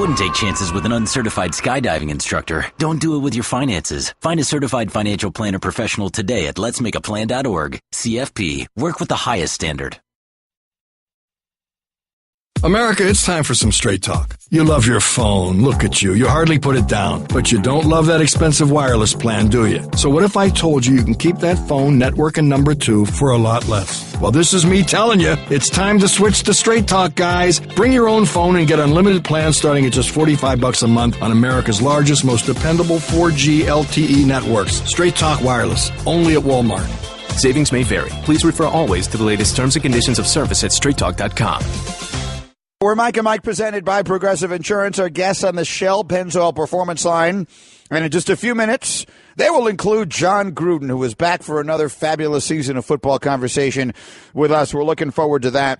wouldn't take chances with an uncertified skydiving instructor. Don't do it with your finances. Find a certified financial planner professional today at letsmakeaplan.org. CFP. Work with the highest standard. America, it's time for some straight talk. You love your phone. Look at you. You hardly put it down. But you don't love that expensive wireless plan, do you? So what if I told you can keep that phone network and number 2 for a lot less? Well, this is me telling you. It's time to switch to Straight Talk, guys. Bring your own phone and get unlimited plans starting at just $45 a month on America's largest, most dependable 4G LTE networks. Straight Talk Wireless. Only at Walmart. Savings may vary. Please refer always to the latest terms and conditions of service at straighttalk.com. We're Mike and Mike, presented by Progressive Insurance. Our guests on the Shell Pennzoil Performance Line. And in just a few minutes, they will include Jon Gruden, who is back for another fabulous season of football conversation with us. We're looking forward to that.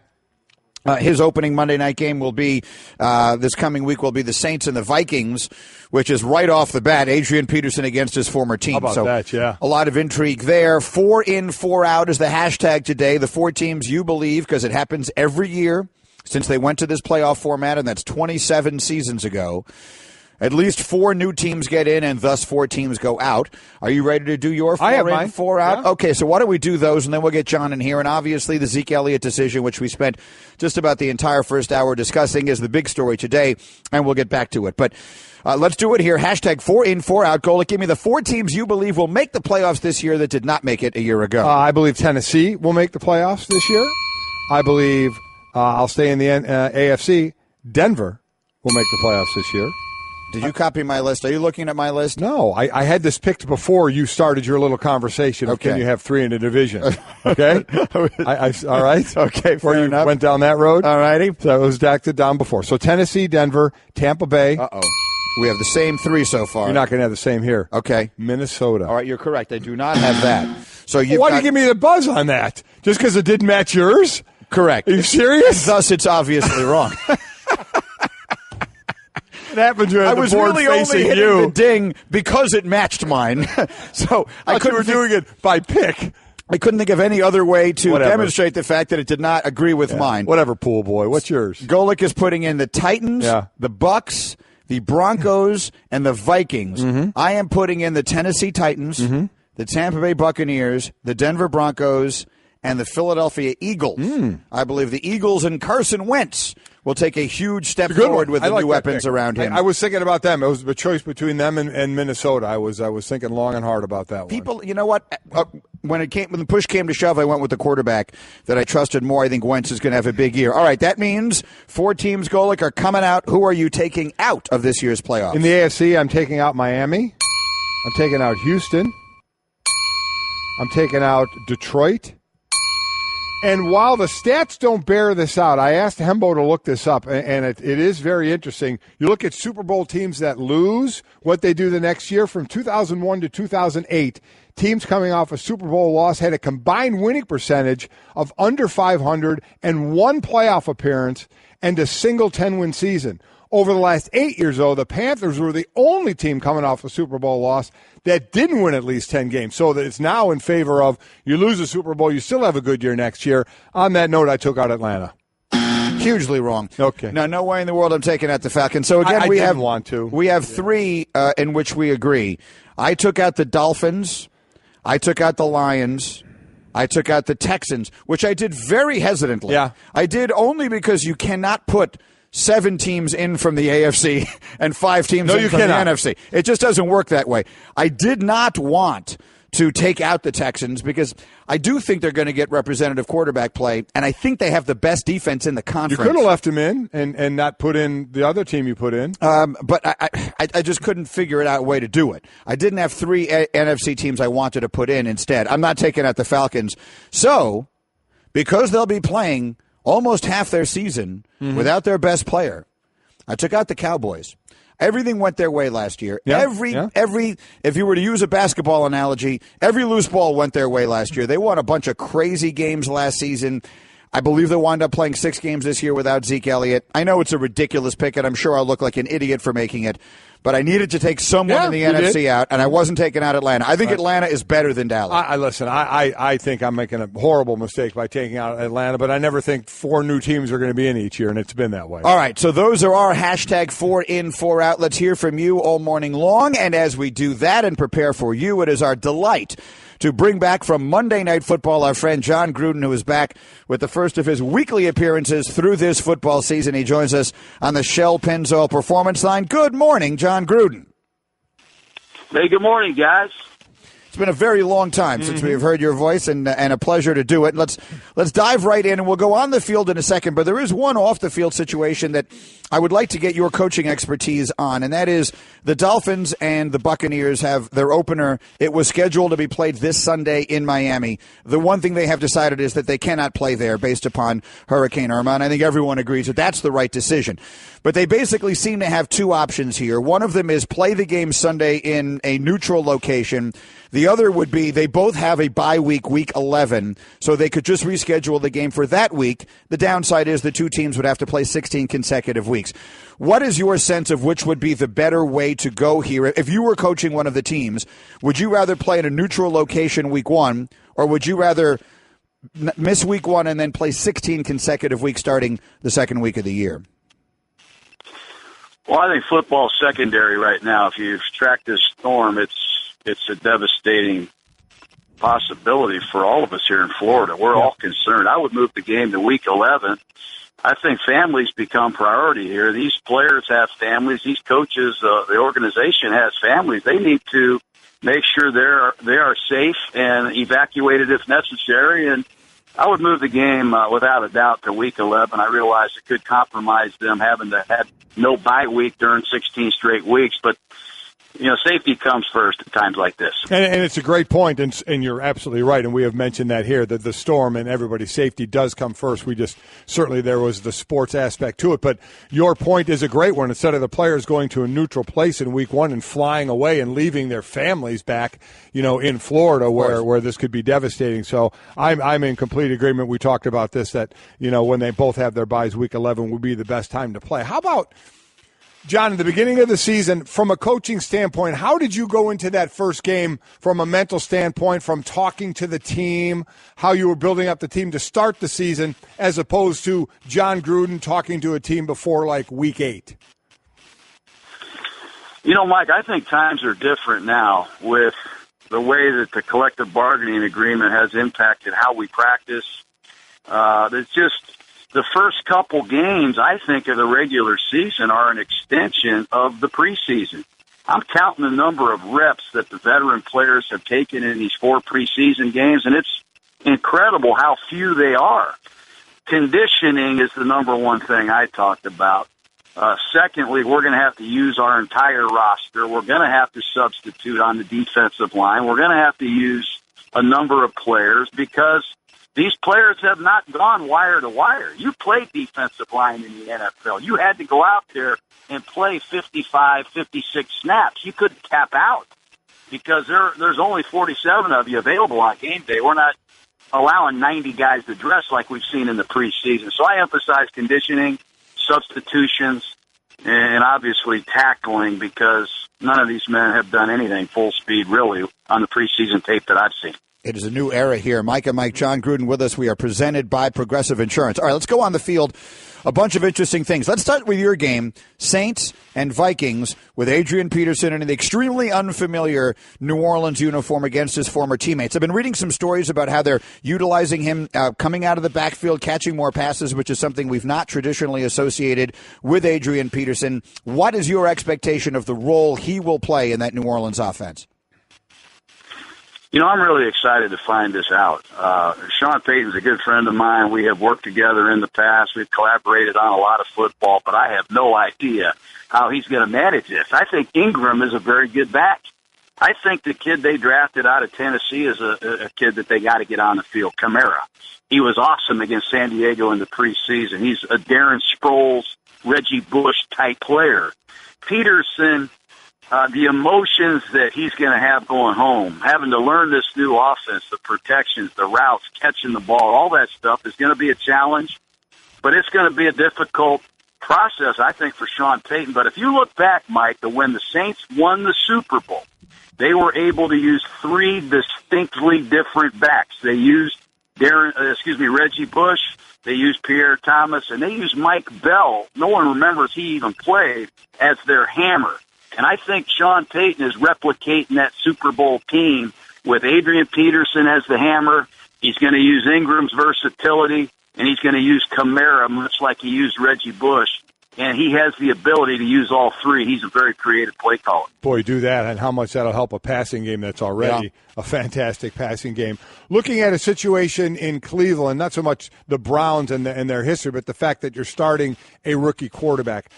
His opening Monday night game will be, this coming week, will be the Saints and the Vikings, which is right off the bat, Adrian Peterson against his former team. How about that, yeah. A lot of intrigue there. 4 in, 4 out is the hashtag today. The 4 teams you believe, because it happens every year since they went to this playoff format, and that's 27 seasons ago. At least 4 new teams get in, and thus 4 teams go out. Are you ready to do your 4 in, 4 out? Yeah. Okay, so why don't we do those, and then we'll get John in here. And obviously the Zeke Elliott decision, which we spent just about the entire first hour discussing, is the big story today, and we'll get back to it. But let's do it here. Hashtag 4 in, 4 out. Golic, give me the 4 teams you believe will make the playoffs this year that did not make it a year ago. I believe Tennessee will make the playoffs this year. I believe... I'll stay in the AFC. Denver will make the playoffs this year. Did you copy my list? Are you looking at my list? No, I had this picked before you started your little conversation. Okay. Can you have 3 in a division? Okay? All right? Okay, before you went down that road? All righty. So it was stacked down before. So Tennessee, Denver, Tampa Bay. Uh-oh. We have the same 3 so far. You're not going to have the same here. Okay. Minnesota. All right, you're correct. I do not have that. So why do you give me the buzz on that? Just because it didn't match yours? Correct. Are you serious? Thus, it's obviously wrong. It happened to I was really only hitting the ding because it matched mine. So I couldn't doing it by pick. I couldn't think of any other way to demonstrate the fact that it did not agree with mine. Whatever, pool boy. What's yours? Golic is putting in the Titans, the Bucks, the Broncos, and the Vikings. Mm-hmm. I am putting in the Tennessee Titans, the Tampa Bay Buccaneers, the Denver Broncos, and the Philadelphia Eagles. I believe the Eagles and Carson Wentz will take a huge step forward with the new weapons around him. I was thinking about them. It was a choice between them and Minnesota. I was thinking long and hard about that one. People, you know what? When the push came to shove, I went with the quarterback that I trusted more. I think Wentz is going to have a big year. All right, that means 4 teams, Golic, are coming out. Who are you taking out of this year's playoffs? In the AFC, I'm taking out Miami. I'm taking out Houston. I'm taking out Detroit. And while the stats don't bear this out, I asked Hembo to look this up, and it is very interesting. You look at Super Bowl teams that lose, what they do the next year. From 2001 to 2008, teams coming off a Super Bowl loss had a combined winning percentage of under 500 and 1 playoff appearance and a single 10-win season. Over the last 8 years, though, the Panthers were the only team coming off a Super Bowl loss that didn't win at least 10 games. So that it's now in favor of you lose a Super Bowl, you still have a good year next year. On that note, I took out Atlanta. Hugely wrong. Okay. Now, no way in the world I'm taking out the Falcons. So again, we have 3 in which we agree. I took out the Dolphins. I took out the Lions. I took out the Texans, which I did very hesitantly. Yeah. I did only because you cannot put 7 teams in from the AFC and 5 teams in from the NFC. It just doesn't work that way. I did not want to take out the Texans because I do think they're going to get representative quarterback play, and I think they have the best defense in the conference. You could have left him in and not put in the other team you put in. But I just couldn't figure it out a way to do it. I didn't have 3 NFC teams I wanted to put in instead. I'm not taking out the Falcons. So, because they'll be playing almost half their season without their best player, I took out the Cowboys. Everything went their way last year. Yeah, every if you were to use a basketball analogy, every loose ball went their way last year. They won a bunch of crazy games last season. I believe they'll wind up playing 6 games this year without Zeke Elliott. I know it's a ridiculous pick, and I'm sure I'll look like an idiot for making it. but I needed to take someone in the NFC out, and I wasn't taking out Atlanta. I think Atlanta is better than Dallas. Listen, I think I'm making a horrible mistake by taking out Atlanta, but I never think 4 new teams are going to be in each year, and it's been that way. All right, so those are our hashtag 4 in, 4 out. Let's hear from you all morning long, and as we do that and prepare for you, it is our delight to bring back from Monday Night Football our friend Jon Gruden, who is back with the first of his weekly appearances through this football season. He joins us on the Shell Pennzoil Performance Line. Good morning, Jon Gruden. Hey, good morning, guys. It's been a very long time since we have heard your voice, and a pleasure to do it. Let's dive right in, and we'll go on the field in a second, but there is one off-the-field situation that I would like to get your coaching expertise on, and that is the Dolphins and the Buccaneers have their opener. It was scheduled to be played this Sunday in Miami. The one thing they have decided is that they cannot play there based upon Hurricane Irma, and I think everyone agrees that that's the right decision. But they basically seem to have 2 options here. One of them is play the game Sunday in a neutral location. The other would be they both have a bye week, week 11, so they could just reschedule the game for that week. The downside is the 2 teams would have to play 16 consecutive weeks. What is your sense of which would be the better way to go here? If you were coaching one of the teams, would you rather play in a neutral location week 1, or would you rather miss week 1 and then play 16 consecutive weeks starting the second week of the year? Well, I think football's secondary right now. If you track this storm, it's a devastating possibility for all of us here in Florida. We're all concerned. I would move the game to week 11. I think families become priority here. These players have families. These coaches, the organization has families. They need to make sure they are safe and evacuated if necessary. And I would move the game without a doubt to week 11. I realize it could compromise them having to have no bye week during 16 straight weeks, but safety comes first at times like this. And it's a great point, and you're absolutely right, and we have mentioned that here, that the storm and everybody's safety does come first. Certainly there was the sports aspect to it, but your point is a great one. Instead of the players going to a neutral place in week 1 and flying away and leaving their families back, in Florida where this could be devastating. So I'm in complete agreement. We talked about this, that, when they both have their byes, week 11 would be the best time to play. How about, John, in the beginning of the season, from a coaching standpoint, how did you go into that first game from a mental standpoint, from talking to the team, how you were building up the team to start the season, as opposed to Jon Gruden talking to a team before, like, week 8? Mike, I think times are different now with the way that the collective bargaining agreement has impacted how we practice. It's just the first couple games, I think, of the regular season are an extension of the preseason. I'm counting the number of reps that the veteran players have taken in these 4 preseason games, and it's incredible how few they are. Conditioning is the number one thing I talked about. Secondly, we're going to have to use our entire roster. We're going to have to substitute on the defensive line. We're going to have to use a number of players because these players have not gone wire to wire. You played defensive line in the NFL. You had to go out there and play 55, 56 snaps. You couldn't cap out because there's only 47 of you available on game day. We're not allowing 90 guys to dress like we've seen in the preseason. So I emphasize conditioning, substitutions, and obviously tackling because none of these men have done anything full speed really on the preseason tape that I've seen. It is a new era here. Mike Jon Gruden with us. We are presented by Progressive Insurance. All right, let's go on the field. A bunch of interesting things. Let's start with your game, Saints and Vikings, with Adrian Peterson in an extremely unfamiliar New Orleans uniform against his former teammates. I've been reading some stories about how they're utilizing him coming out of the backfield, catching more passes, which is something we've not traditionally associated with Adrian Peterson. What is your expectation of the role he will play in that New Orleans offense? I'm really excited to find this out. Sean Payton's a good friend of mine. We have worked together in the past. We've collaborated on a lot of football, but I have no idea how he's going to manage this. I think Ingram is a very good back. I think the kid they drafted out of Tennessee is a kid that they got to get on the field, Kamara. He was awesome against San Diego in the preseason. He's a Darren Sproles, Reggie Bush-type player. Peterson, the emotions that he's going to have going home, having to learn this new offense, the protections, the routes, catching the ball, all that stuff is going to be a challenge, but it's going to be a difficult process, I think, for Sean Payton. But if you look back, Mike, to when the Saints won the Super Bowl, they were able to use three distinctly different backs. They used Reggie Bush, they used Pierre Thomas, and they used Mike Bell. No one remembers he even played, as their hammer. And I think Sean Payton is replicating that Super Bowl team with Adrian Peterson as the hammer. He's going to use Ingram's versatility, and he's going to use Kamara, much like he used Reggie Bush. And he has the ability to use all three. He's a very creative play caller. Boy, do that, and how much that'll help a passing game that's already a fantastic passing game. Looking at a situation in Cleveland, not so much the Browns and their history, but the fact that you're starting a rookie quarterback.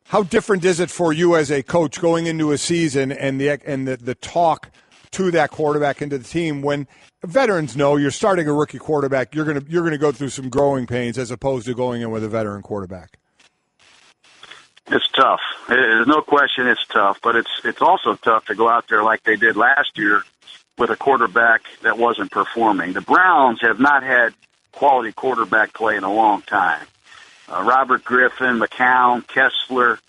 How different is it for you as a coach going into a season and the talk to that quarterback and to the team when veterans know you're starting a rookie quarterback, you're gonna go through some growing pains as opposed to going in with a veteran quarterback? It's tough. There's no question it's tough, but it's also tough to go out there like they did last year with a quarterback that wasn't performing. The Browns have not had quality quarterback play in a long time. Robert Griffin, McCown, Kessler.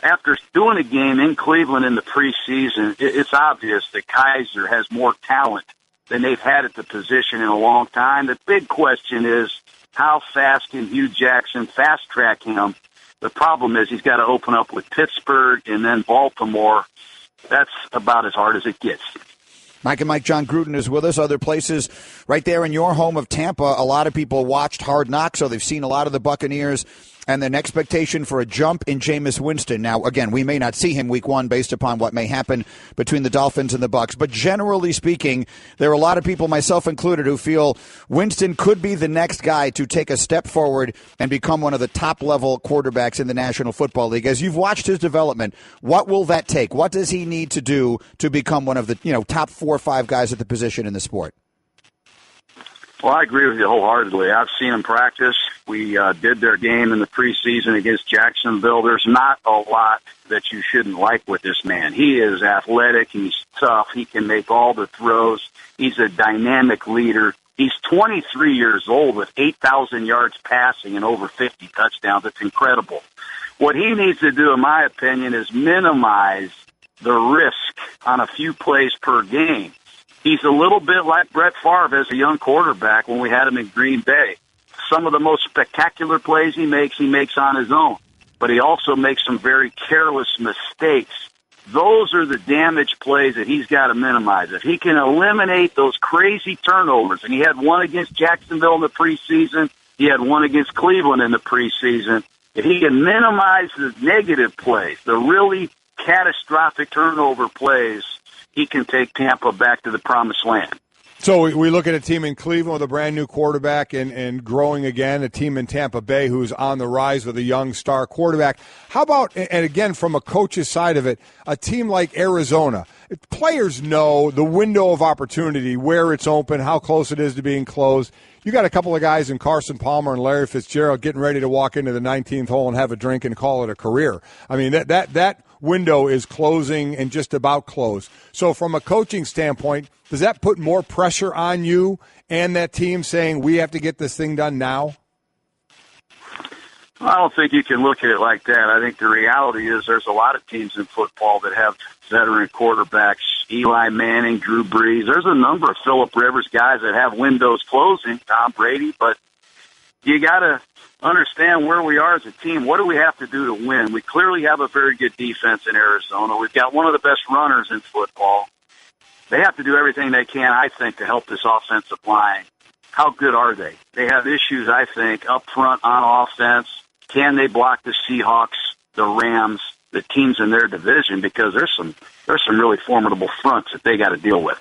After doing a game in Cleveland in the preseason, it's obvious that Kaiser has more talent than they've had at the position in a long time. The big question is, how fast can Hugh Jackson fast-track him? The problem is he's got to open up with Pittsburgh and then Baltimore. That's about as hard as it gets. Mike and Mike, Jon Gruden is with us. Other places right there in your home of Tampa, a lot of people watched Hard Knocks, so they've seen a lot of the Buccaneers and an expectation for a jump in Jameis Winston. Now, again, we may not see him week one based upon what may happen between the Dolphins and the Bucs, but generally speaking, there are a lot of people, myself included, who feel Winston could be the next guy to take a step forward and become one of the top-level quarterbacks in the National Football League. As you've watched his development, what will that take? What does he need to do to become one of the top 4 or 5 guys at the position in the sport? Well, I agree with you wholeheartedly. I've seen him practice. We did their game in the preseason against Jacksonville. There's not a lot that you shouldn't like with this man. He is athletic. He's tough. He can make all the throws. He's a dynamic leader. He's 23 years old with 8,000 yards passing and over 50 touchdowns. It's incredible. What he needs to do, in my opinion, is minimize the risk on a few plays per game. He's a little bit like Brett Favre as a young quarterback when we had him in Green Bay. Some of the most spectacular plays he makes on his own. But he also makes some very careless mistakes. Those are the damage plays that he's got to minimize. If he can eliminate those crazy turnovers, and he had one against Jacksonville in the preseason, he had one against Cleveland in the preseason. If he can minimize the negative plays, the really catastrophic turnover plays, he can take Tampa back to the promised land. So we look at a team in Cleveland with a brand-new quarterback and growing again, a team in Tampa Bay who's on the rise with a young star quarterback. How about, and again, from a coach's side of it, a team like Arizona? Players know the window of opportunity, where it's open, how close it is to being closed. You got a couple of guys in Carson Palmer and Larry Fitzgerald getting ready to walk into the 19th hole and have a drink and call it a career. I mean, that window is closing and just about closed. So from a coaching standpoint, does that put more pressure on you and that team saying we have to get this thing done now? I don't think you can look at it like that. I think the reality is there's a lot of teams in football that have veteran quarterbacks, Eli Manning, Drew Brees. There's a number of Phillip Rivers guys that have windows closing, Tom Brady, but you got to understand where we are as a team. What do we have to do to win? We clearly have a very good defense in Arizona. We've got one of the best runners in football. They have to do everything they can, I think, to help this offensive line. How good are they? They have issues, I think, up front on offense. Can they block the Seahawks, the Rams, the teams in their division? Because there's some really formidable fronts that they got to deal with.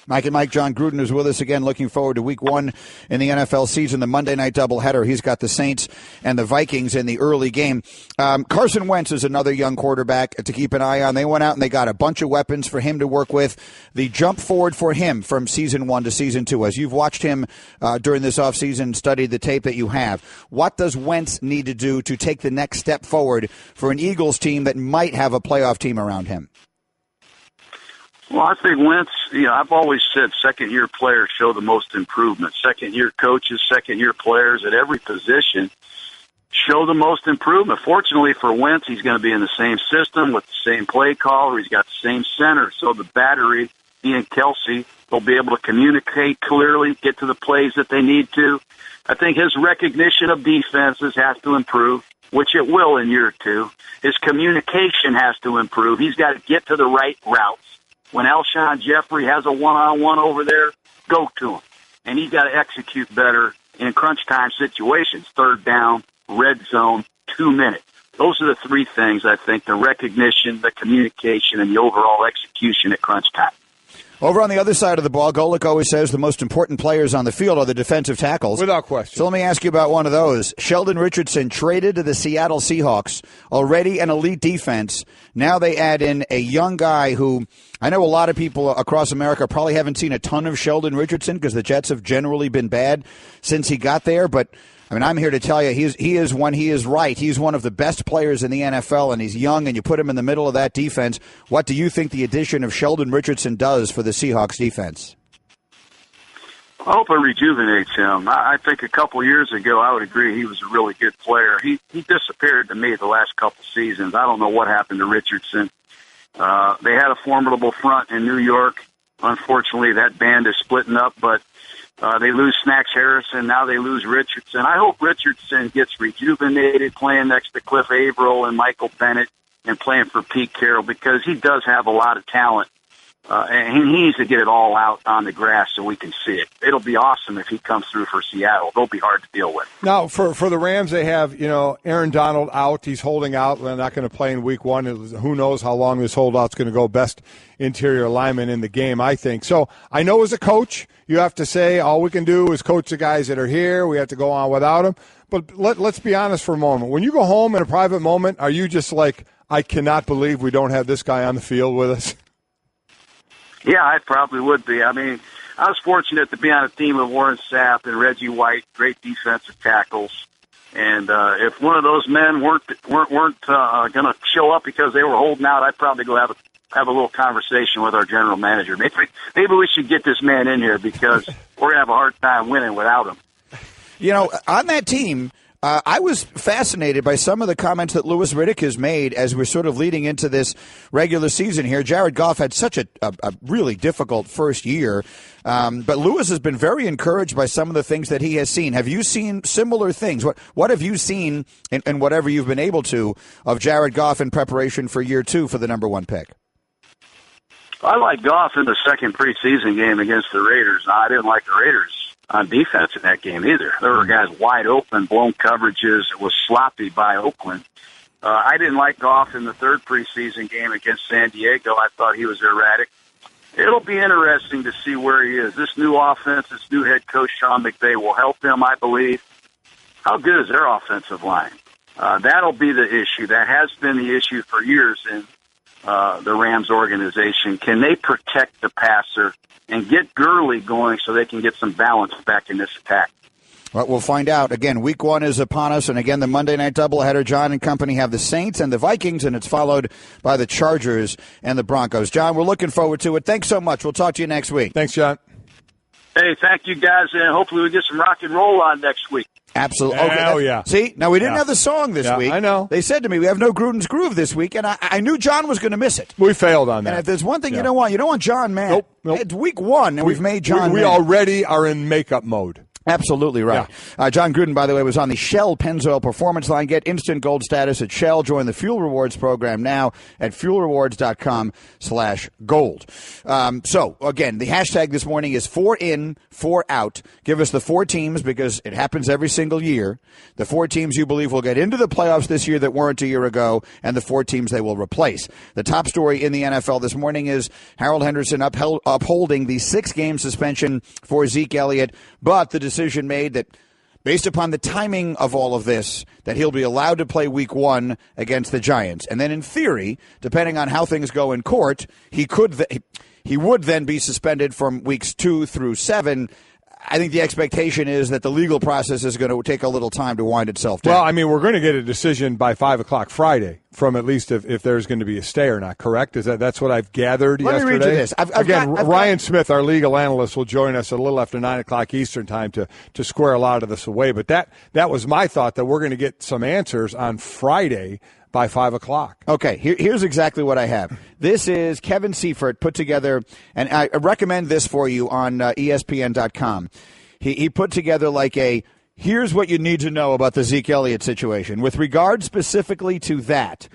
Mike and Mike, Jon Gruden is with us again, looking forward to week one in the NFL season, the Monday night doubleheader. He's got the Saints and the Vikings in the early game. Carson Wentz is another young quarterback to keep an eye on. They went out and they got a bunch of weapons for him to work with. The jump forward for him from season 1 to season 2, as you've watched him during this offseason, studied the tape that you have, what does Wentz need to do to take the next step forward for an Eagles team that might have a playoff team around him? Well, I think Wentz, I've always said second-year players show the most improvement. Second-year coaches, second-year players at every position show the most improvement. Fortunately for Wentz, he's going to be in the same system with the same play caller. He's got the same center. So the battery, he and Kelsey, will be able to communicate clearly, get to the plays that they need to. I think his recognition of defenses has to improve, which it will in year 2. His communication has to improve. He's got to get to the right routes. When Alshon Jeffrey has a one-on-one over there, go to him. And he's got to execute better in crunch time situations, third down, red zone, 2 minutes. Those are the 3 things, I think, the recognition, the communication, and the overall execution at crunch time. Over on the other side of the ball, Golick always says the most important players on the field are the defensive tackles. Without question. So let me ask you about one of those. Sheldon Richardson traded to the Seattle Seahawks, already an elite defense. Now they add in a young guy who I know a lot of people across America probably haven't seen a ton of Sheldon Richardson because the Jets have generally been bad since he got there. But, I mean, I'm here to tell you he is right. He's one of the best players in the NFL, and he's young, and you put him in the middle of that defense. What do you think the addition of Sheldon Richardson does for the Seahawks defense? I hope it rejuvenates him. I think a couple years ago, I would agree he was a really good player. He disappeared to me the last couple seasons. I don't know what happened to Richardson. They had a formidable front in New York. Unfortunately, that band is splitting up, but they lose Snacks Harrison. Now they lose Richardson. I hope Richardson gets rejuvenated playing next to Cliff Averill and Michael Bennett and playing for Pete Carroll because he does have a lot of talent. And he needs to get it all out on the grass so we can see it. It'll be awesome if he comes through for Seattle. They'll be hard to deal with. Now, for the Rams, they have, Aaron Donald out. He's holding out. They're not going to play in week 1. Who knows how long this holdout's going to go. Best interior lineman in the game, I think. So I know as a coach, you have to say all we can do is coach the guys that are here. We have to go on without them. But let's be honest for a moment. When you go home in a private moment, are you just like, I cannot believe we don't have this guy on the field with us? Yeah, I probably would be. I mean, I was fortunate to be on a team with Warren Sapp and Reggie White, great defensive tackles. And if one of those men weren't going to show up because they were holding out, I'd probably go have a little conversation with our general manager. Maybe we should get this man in here because we're going to have a hard time winning without him. On that team, I was fascinated by some of the comments that Louis Riddick has made as we're sort of leading into this regular season here. Jared Goff had such a really difficult first year, but Louis has been very encouraged by some of the things that he has seen. Have you seen similar things? What have you seen in whatever you've been able to of Jared Goff in preparation for year 2 for the number 1 pick? I like Goff in the second preseason game against the Raiders. I didn't like the Raiders on defense in that game either. There were guys wide open, blown coverages. It was sloppy by Oakland. I didn't like Goff in the third preseason game against San Diego. I thought he was erratic. It'll be interesting to see where he is. This new offense, this new head coach, Sean McVay, will help him, I believe. How good is their offensive line? That'll be the issue. That has been the issue for years in the Rams organization. Can they protect the passer and get Gurley going so they can get some balance back in this attack? Well, we'll find out. Again, week 1 is upon us, and again, the Monday night doubleheader, John and company have the Saints and the Vikings, and it's followed by the Chargers and the Broncos. John, we're looking forward to it. Thanks so much. We'll talk to you next week. Thanks, John. Hey, thank you, guys, and hopefully we get some rock and roll on next week. Absolutely. Oh, yeah. See, now we didn't have the song this week. I know. They said to me, we have no Gruden's Groove this week, and I knew John was going to miss it. We failed on that. And if there's one thing you don't want John mad. Nope. It's week 1, and we've made John we mad. already are in makeup mode. Absolutely right. Yeah. Jon Gruden, by the way, was on the Shell Pennzoil Performance Line. Get instant gold status at Shell. Join the Fuel Rewards program now at fuelrewards.com/gold. So, again, the hashtag this morning is 4 in, 4 out. Give us the 4 teams because it happens every single year. The 4 teams you believe will get into the playoffs this year that weren't a year ago, and the 4 teams they will replace. The top story in the NFL this morning is Harold Henderson upholding the 6-game suspension for Zeke Elliott, but the decision made that based upon the timing of all of this, that he'll be allowed to play week 1 against the Giants. And then in theory, depending on how things go in court, he would then be suspended from weeks 2 through 7. I think the expectation is that the legal process is going to take a little time to wind itself down. Well, I mean, we're going to get a decision by 5 o'clock Friday from at least if there's going to be a stay or not, correct? That's what I've gathered yesterday? Let me read you this. Ryan Smith, our legal analyst, will join us a little after 9 o'clock Eastern time to square a lot of this away. But that was my thought, that we're going to get some answers on Friday by 5 o'clock. Okay, here's exactly what I have. This is Kevin Seifert put together, and I recommend this for you on ESPN.com. He put together like here's what you need to know about the Zeke Elliott situation. With regard specifically to that,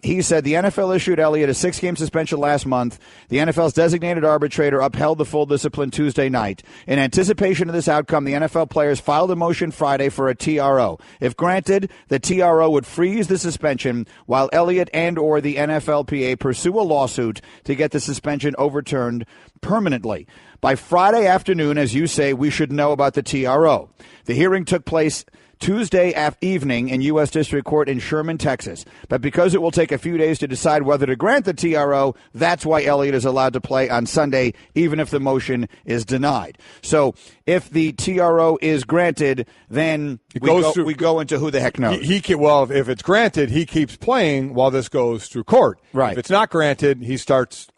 he said the NFL issued Elliott a 6-game suspension last month. The NFL's designated arbitrator upheld the full discipline Tuesday night. In anticipation of this outcome, the NFL players filed a motion Friday for a TRO. If granted, the TRO would freeze the suspension while Elliott and or the NFLPA pursue a lawsuit to get the suspension overturned permanently. By Friday afternoon, as you say, we should know about the TRO. The hearing took place Tuesday evening in U.S. District Court in Sherman, Texas. But because it will take a few days to decide whether to grant the TRO, that's why Elliott is allowed to play on Sunday, even if the motion is denied. So if the TRO is granted, then we go into who the heck knows. If it's granted, he keeps playing while this goes through court. Right. If it's not granted, he starts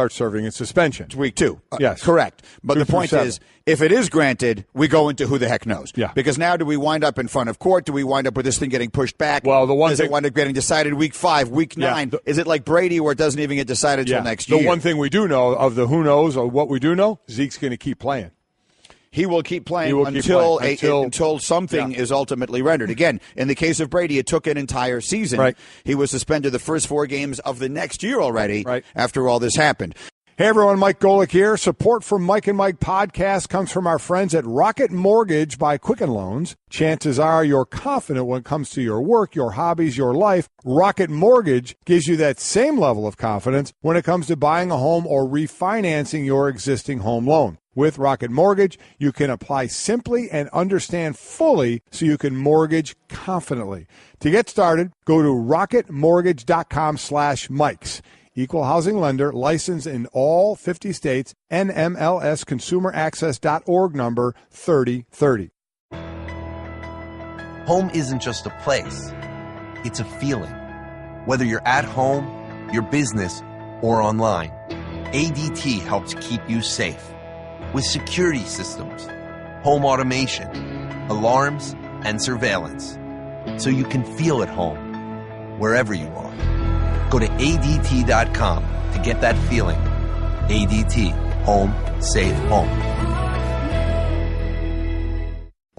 serving in suspension. It's week 2. Yes. Correct. But the point 7. is, if it is granted, we go into who the heck knows. Yeah. Because now do we wind up in front of court? Do we wind up with this thing getting pushed back? Well, Does it wind up getting decided week 5, week 9? Is it like Brady where it doesn't even get decided until next year? The one thing we do know of the who knows or what we do know, Zeke's going to keep playing. He will keep playing until something is ultimately rendered. Again, in the case of Brady, it took an entire season. Right. He was suspended the first 4 games of the next year already after all this happened. Hey, everyone, Mike Golick here. Support for Mike and Mike podcast comes from our friends at Rocket Mortgage by Quicken Loans. Chances are you're confident when it comes to your work, your hobbies, your life. Rocket Mortgage gives you that same level of confidence when it comes to buying a home or refinancing your existing home loan. With Rocket Mortgage, you can apply simply and understand fully so you can mortgage confidently. To get started, go to rocketmortgage.com/Mikes. Equal housing lender, licensed in all 50 states, NMLS consumeraccess.org number 3030. Home isn't just a place, it's a feeling. Whether you're at home, your business, or online, ADT helps keep you safe. With security systems, home automation, alarms, and surveillance, so you can feel at home wherever you are. Go to ADT.com to get that feeling. ADT. Home. Safe home.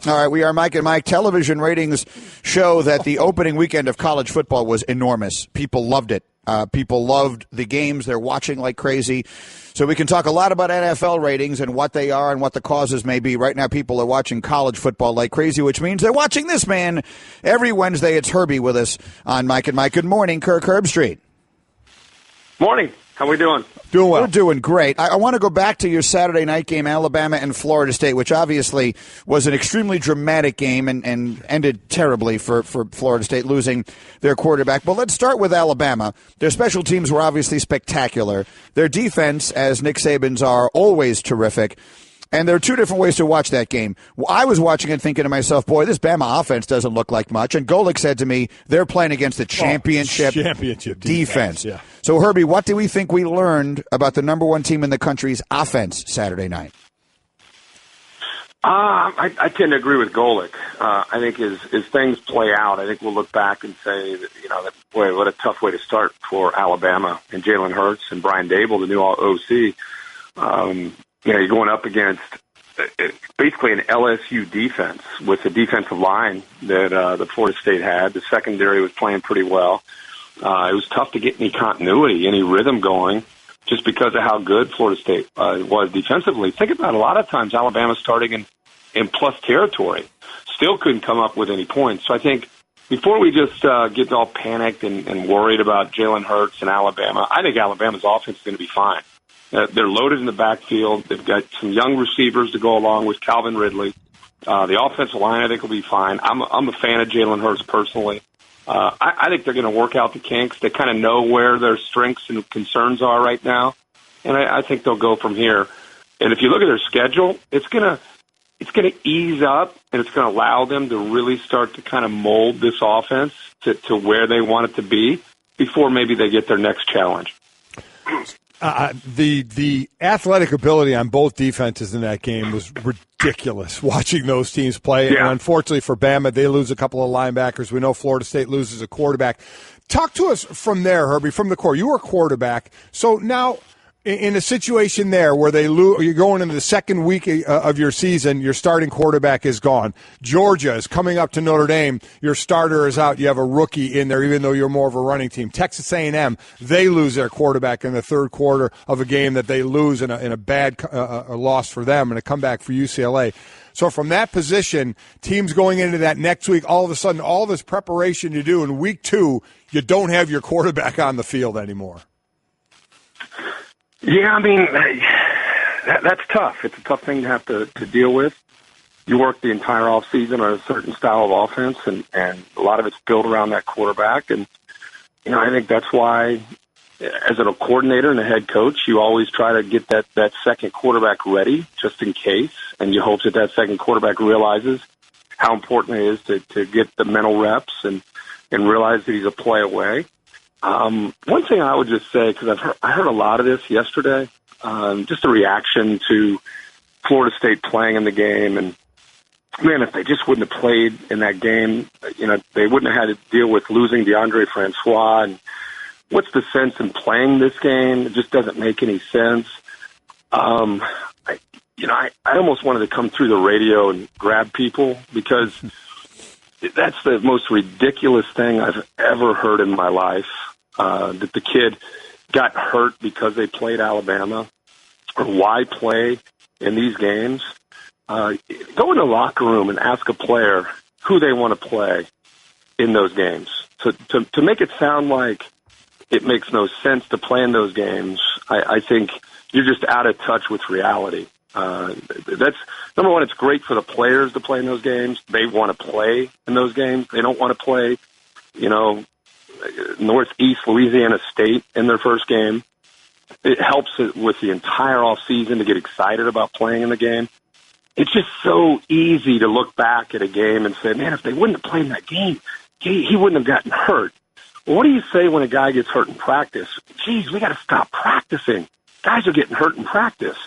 All right, we are Mike and Mike. Television ratings show that the opening weekend of college football was enormous. People loved it. People loved the games. They're watching like crazy. So we can talk a lot about NFL ratings and what they are and what the causes may be. Right now, people are watching college football like crazy, which means they're watching this man every Wednesday. It's Herbie with us on Mike and Mike. Good morning, Kirk Herbstreit. Morning. How we doing? Doing well. We're doing great. I want to go back to your Saturday night game, Alabama and Florida State, which obviously was an extremely dramatic game and ended terribly for Florida State losing their quarterback. But let's start with Alabama. Their special teams were obviously spectacular. Their defense, as Nick Saban's are, always terrific. And there are 2 different ways to watch that game. I was watching it thinking to myself, boy, this Bama offense doesn't look like much. And Golick said to me, they're playing against the championship defense. Yeah. So, Herbie, what do we think we learned about the number 1 team in the country's offense Saturday night? I tend to agree with Golick. I think as things play out, I think we'll look back and say that, boy, what a tough way to start for Alabama and Jalen Hurts and Brian Dable, the new OC. You're going up against basically an LSU defense with the defensive line that the Florida State had. The secondary was playing pretty well. It was tough to get any continuity, any rhythm going, just because of how good Florida State was defensively. Think about it, a lot of times Alabama starting in plus territory still couldn't come up with any points. So I think before we just get all panicked and worried about Jalen Hurts and Alabama, I think Alabama's offense is going to be fine. They're loaded in the backfield. They've got some young receivers to go along with Calvin Ridley. The offensive line, I think, will be fine. I'm a fan of Jalen Hurts personally. I think they're going to work out the kinks. They kind of know where their strengths and concerns are right now, and I think they'll go from here. And if you look at their schedule, it's going to ease up, and it's going to allow them to really start to kind of mold this offense to where they want it to be before maybe they get their next challenge. The athletic ability on both defenses in that game was ridiculous, watching those teams play. Yeah. And unfortunately for Bama, they lose a couple of linebackers. We know Florida State loses a quarterback. Talk to us from there, Herbie, from the core. You were a quarterback. So now in a situation there where they lose, you're going into the second week of your season, your starting quarterback is gone. Georgia is coming up to Notre Dame. Your starter is out. You have a rookie in there, even though you're more of a running team. Texas A&M, they lose their quarterback in the third quarter of a game that they lose in a bad loss for them and a comeback for UCLA. So from that position, teams going into that next week, all of a sudden, all this preparation you do in week 2, you don't have your quarterback on the field anymore. Yeah, I mean, that's tough. It's a tough thing to have to deal with. You work the entire offseason on a certain style of offense, and a lot of it's built around that quarterback. And, I think that's why, as a coordinator and a head coach, you always try to get that second quarterback ready just in case, and you hope that second quarterback realizes how important it is to get the mental reps and realize that he's a play away. One thing I would just say, because I heard a lot of this yesterday, just a reaction to Florida State playing in the game. And, man, if they just wouldn't have played in that game, they wouldn't have had to deal with losing DeAndre Francois. And what's the sense in playing this game? It just doesn't make any sense. I almost wanted to come through the radio and grab people because that's the most ridiculous thing I've ever heard in my life. That the kid got hurt because they played Alabama, or why play in these games. Go in the locker room and ask a player who they want to play in those games. To make it sound like it makes no sense to play in those games, I think you're just out of touch with reality. That's number one. It's great for the players to play in those games. They want to play in those games. They don't want to play, Northeast Louisiana State in their first game. It helps with the entire off season to get excited about playing in the game. It's just so easy to look back at a game and say, man, if they wouldn't have played in that game, he wouldn't have gotten hurt. Well, what do you say when a guy gets hurt in practice? Geez, we got to stop practicing. Guys are getting hurt in practice.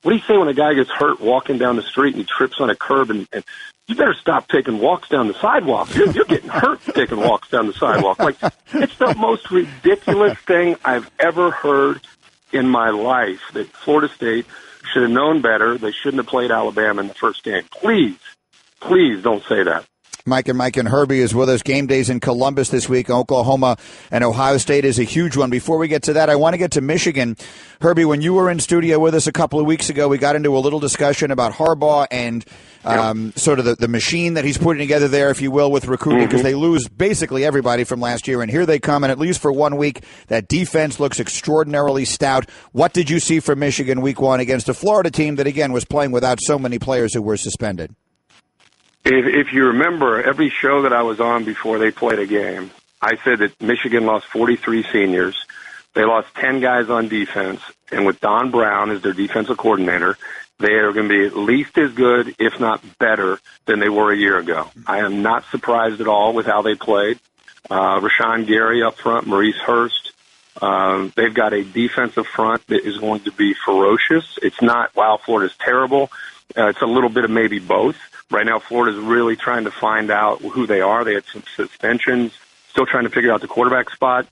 What do you say when a guy gets hurt walking down the street and he trips on a curb and you better stop taking walks down the sidewalk. You're getting hurt taking walks down the sidewalk. Like, it's the most ridiculous thing I've ever heard in my life, that Florida State should have known better. They shouldn't have played Alabama in the first game. Please don't say that. Mike and Herbie is with us. Game days in Columbus this week. Oklahoma and Ohio State is a huge one. Before we get to that, I want to get to Michigan. Herbie, when you were in studio with us a couple of weeks ago, we got into a little discussion about Harbaugh and sort of the machine that he's putting together there, if you will, with recruiting, because they lose basically everybody from last year. And here they come, and at least for 1 week, that defense looks extraordinarily stout. What did you see from Michigan week 1 against a Florida team that, again, was playing without so many players who were suspended? If you remember, every show that I was on before they played a game, I said that Michigan lost 43 seniors. They lost 10 guys on defense, and with Don Brown as their defensive coordinator, they are going to be at least as good, if not better, than they were a year ago. I am not surprised at all with how they played. Rashawn Gary up front, Maurice Hurst. They've got a defensive front that is going to be ferocious. It's not, wow, Florida's terrible. It's a little bit of maybe both. Right now, Florida's really trying to find out who they are. They had some suspensions, still trying to figure out the quarterback spot.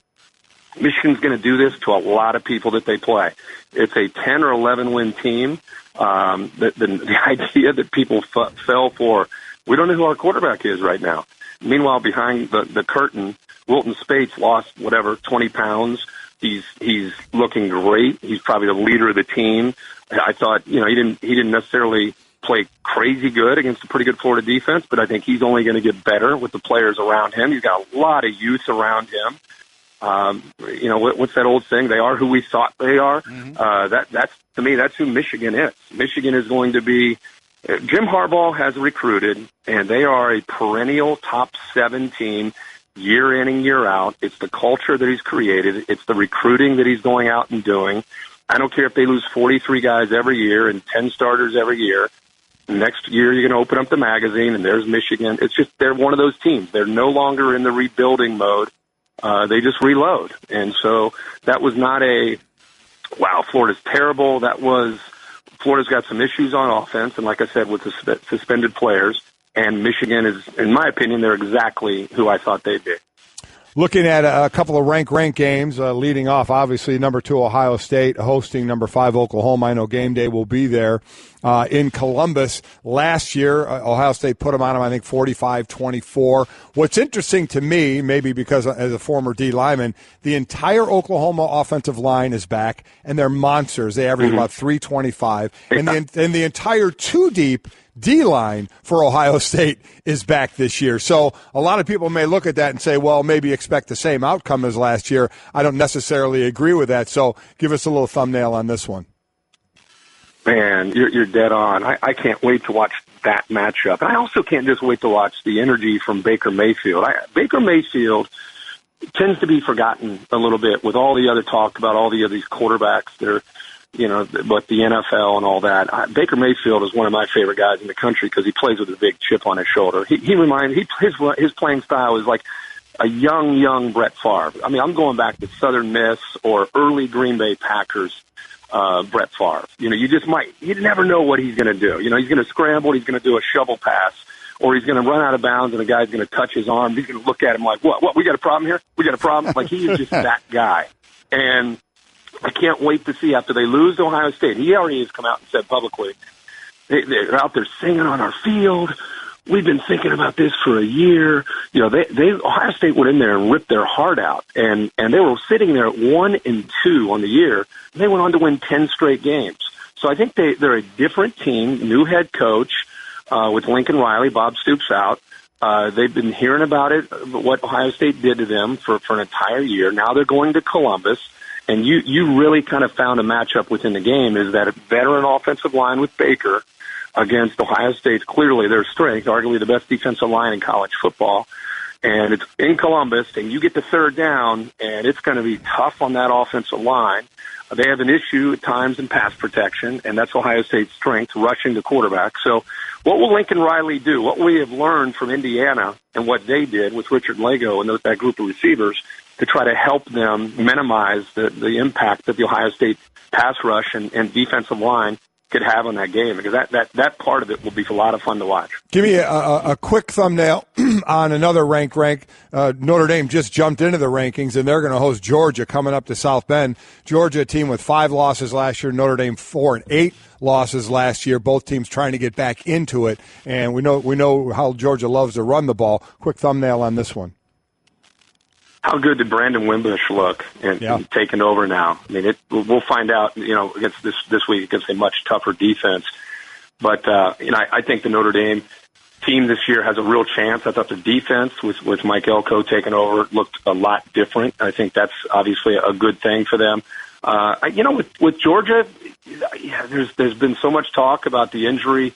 Michigan's going to do this to a lot of people that they play. It's a 10 or 11 win team. The idea that people fell for, we don't know who our quarterback is right now. Meanwhile, behind the curtain, Wilton Spates lost 20 pounds. He's looking great. He's probably the leader of the team. I thought, he didn't necessarily play crazy good against a pretty good Florida defense, but I think he's only going to get better with the players around him. He's got a lot of youth around him. What's that old saying? They are who we thought they are. That's to me, that's who Michigan is. Michigan is going to be. Jim Harbaugh has recruited, and they are a perennial top 7 team year in and year out. It's the culture that he's created. It's the recruiting that he's going out and doing. I don't care if they lose 43 guys every year and 10 starters every year. Next year, you're going to open up the magazine, and there's Michigan. It's just they're one of those teams. They're no longer in the rebuilding mode. They just reload. And so that was not wow, Florida's terrible. Florida's got some issues on offense, and like I said, with the suspended players. And Michigan is, in my opinion, they're exactly who I thought they'd be. Looking at a couple of rank games, leading off, obviously, number 2 Ohio State hosting number 5 Oklahoma. I know game day will be there in Columbus. Last year, Ohio State put them on them, I think, 45-24. What's interesting to me, maybe because as a former D lineman, the entire Oklahoma offensive line is back, and they're monsters. They average about 325. And the entire 2-deep D-line for Ohio State is back this year. So a lot of people may look at that and say, well, maybe expect the same outcome as last year. I don't necessarily agree with that. So give us a little thumbnail on this one. Man, you're dead on. I can't wait to watch that matchup. And I also can't just wait to watch the energy from Baker Mayfield. Baker Mayfield tends to be forgotten a little bit with all the other talk about all the other quarterbacks that are, but the NFL and all that. Baker Mayfield is one of my favorite guys in the country because he plays with a big chip on his shoulder. His playing style is like a young Brett Favre. I mean, I'm going back to Southern Miss or early Green Bay Packers Brett Favre. You never know what he's going to do. He's going to scramble, he's going to do a shovel pass, or he's going to run out of bounds and the guy's going to touch his arm. He's going to look at him like, what, we got a problem here? We got a problem? Like, he is just that guy. And I can't wait to see after they lose to Ohio State. He already has come out and said publicly, they're out there singing on our field. We've been thinking about this for a year. Ohio State went in there and ripped their heart out, and they were sitting there at 1-2 on the year. And they went on to win 10 straight games. So I think they're a different team, new head coach with Lincoln Riley, Bob Stoops out. They've been hearing about it, what Ohio State did to them for an entire year. Now they're going to Columbus. And you really kind of found a matchup within the game is that a veteran offensive line with Baker against Ohio State's clearly their strength, arguably the best defensive line in college football. And it's in Columbus, and you get the third down, and it's going to be tough on that offensive line. They have an issue at times in pass protection, and that's Ohio State's strength, rushing the quarterback. So what will Lincoln Riley do? What we have learned from Indiana and what they did with Richard Lago and that group of receivers to try to help them minimize the impact that the Ohio State pass rush and defensive line could have on that game, because that part of it will be a lot of fun to watch. Give me a quick thumbnail on another rank. Notre Dame just jumped into the rankings, and they're going to host Georgia coming up to South Bend. Georgia, a team with 5 losses last year. Notre Dame 4 and 8 losses last year. Both teams trying to get back into it, and we know how Georgia loves to run the ball. Quick thumbnail on this one. How good did Brandon Wimbush look and taking over now? I mean, we'll find out, against this week against a much tougher defense. But, I think the Notre Dame team this year has a real chance. I thought the defense with Mike Elko taking over looked a lot different. I think that's obviously a good thing for them. With Georgia, there's been so much talk about the injury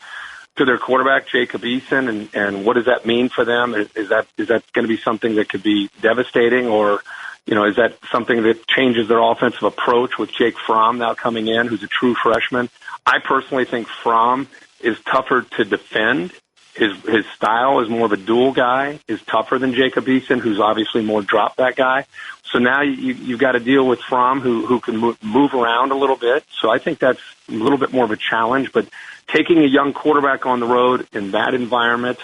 to their quarterback, Jacob Eason, and what does that mean for them? Is that going to be something that could be devastating, or, is that something that changes their offensive approach with Jake Fromm now coming in, who's a true freshman? I personally think Fromm is tougher to defend. His style is more of a dual guy, is tougher than Jacob Eason, who's obviously more drop back guy. So now you've got to deal with Fromm, who can move around a little bit. So I think that's a little bit more of a challenge. But taking a young quarterback on the road in that environment,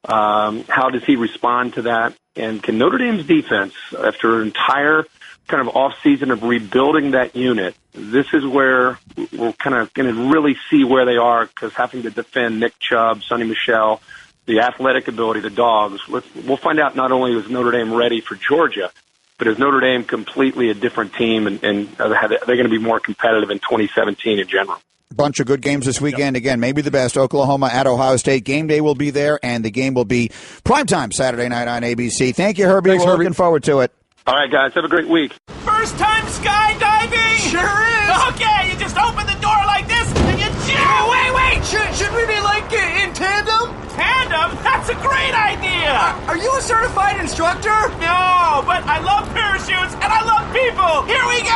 how does he respond to that? And can Notre Dame's defense, after an entire kind of off-season of rebuilding that unit, this is where we're kind of going to really see where they are, because having to defend Nick Chubb, Sonny Michel, the athletic ability, the dogs, we'll find out not only is Notre Dame ready for Georgia, but is Notre Dame completely a different team, and they're going to be more competitive in 2017 in general. Bunch of good games this weekend. Again, maybe the best. Oklahoma at Ohio State. Game day will be there, and the game will be primetime Saturday night on ABC. Thank you, Herbie. We're looking forward to it. All right, guys. Have a great week. First time skydiving? Sure is. Okay, you just open the door like this, and you jump. Wait. Should we be like in tandem? Tandem? That's a great idea. Are you a certified instructor? No, but I love parachutes, and I love people. Here we go.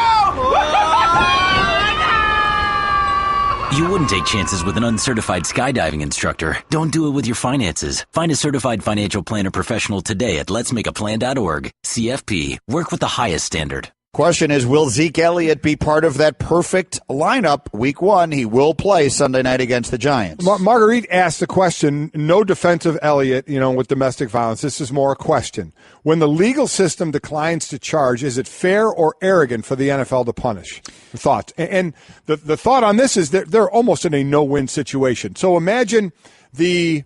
You wouldn't take chances with an uncertified skydiving instructor. Don't do it with your finances. Find a certified financial planner professional today at letsmakeaplan.org. CFP. Work with the highest standard. Question is, will Zeke Elliott be part of that perfect lineup week 1? He will play Sunday night against the Giants. Marguerite asked the question, no defense of Elliott, with domestic violence. This is more a question. When the legal system declines to charge, is it fair or arrogant for the NFL to punish? Thoughts. And the thought on this is that they're almost in a no-win situation. So imagine if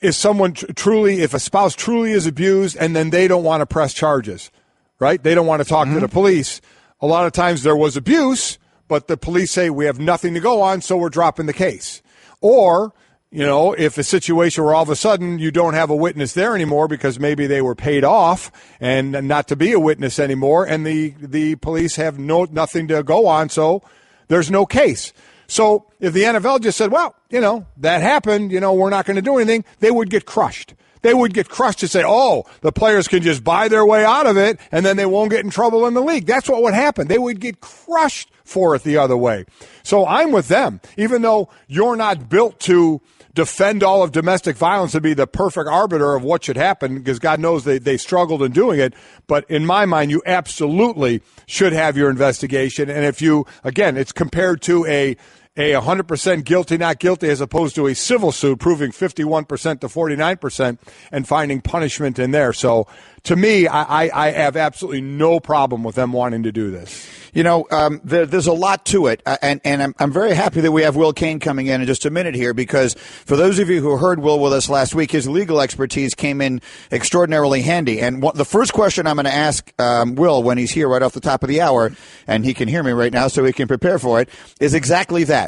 a spouse truly is abused and then they don't want to press charges. Right? They don't want to talk to the police. A lot of times there was abuse, but the police say we have nothing to go on, so we're dropping the case. Or, if a situation where all of a sudden you don't have a witness there anymore because maybe they were paid off and not to be a witness anymore, and the police have nothing to go on, so there's no case. So if the NFL just said, well, that happened, we're not going to do anything, they would get crushed. They would get crushed to say, the players can just buy their way out of it, and then they won't get in trouble in the league. That's what would happen. They would get crushed for it the other way. So I'm with them. Even though you're not built to defend all of domestic violence and be the perfect arbiter of what should happen, because God knows they struggled in doing it. But in my mind, you absolutely should have your investigation. And if you, again, it's compared to a 100% guilty, not guilty, as opposed to a civil suit proving 51% to 49% and finding punishment in there. So to me, I have absolutely no problem with them wanting to do this. There's a lot to it, and I'm very happy that we have Will Cain coming in just a minute here, because for those of you who heard Will with us last week, his legal expertise came in extraordinarily handy. And the first question I'm going to ask Will when he's here right off the top of the hour, and he can hear me right now so he can prepare for it, is exactly that.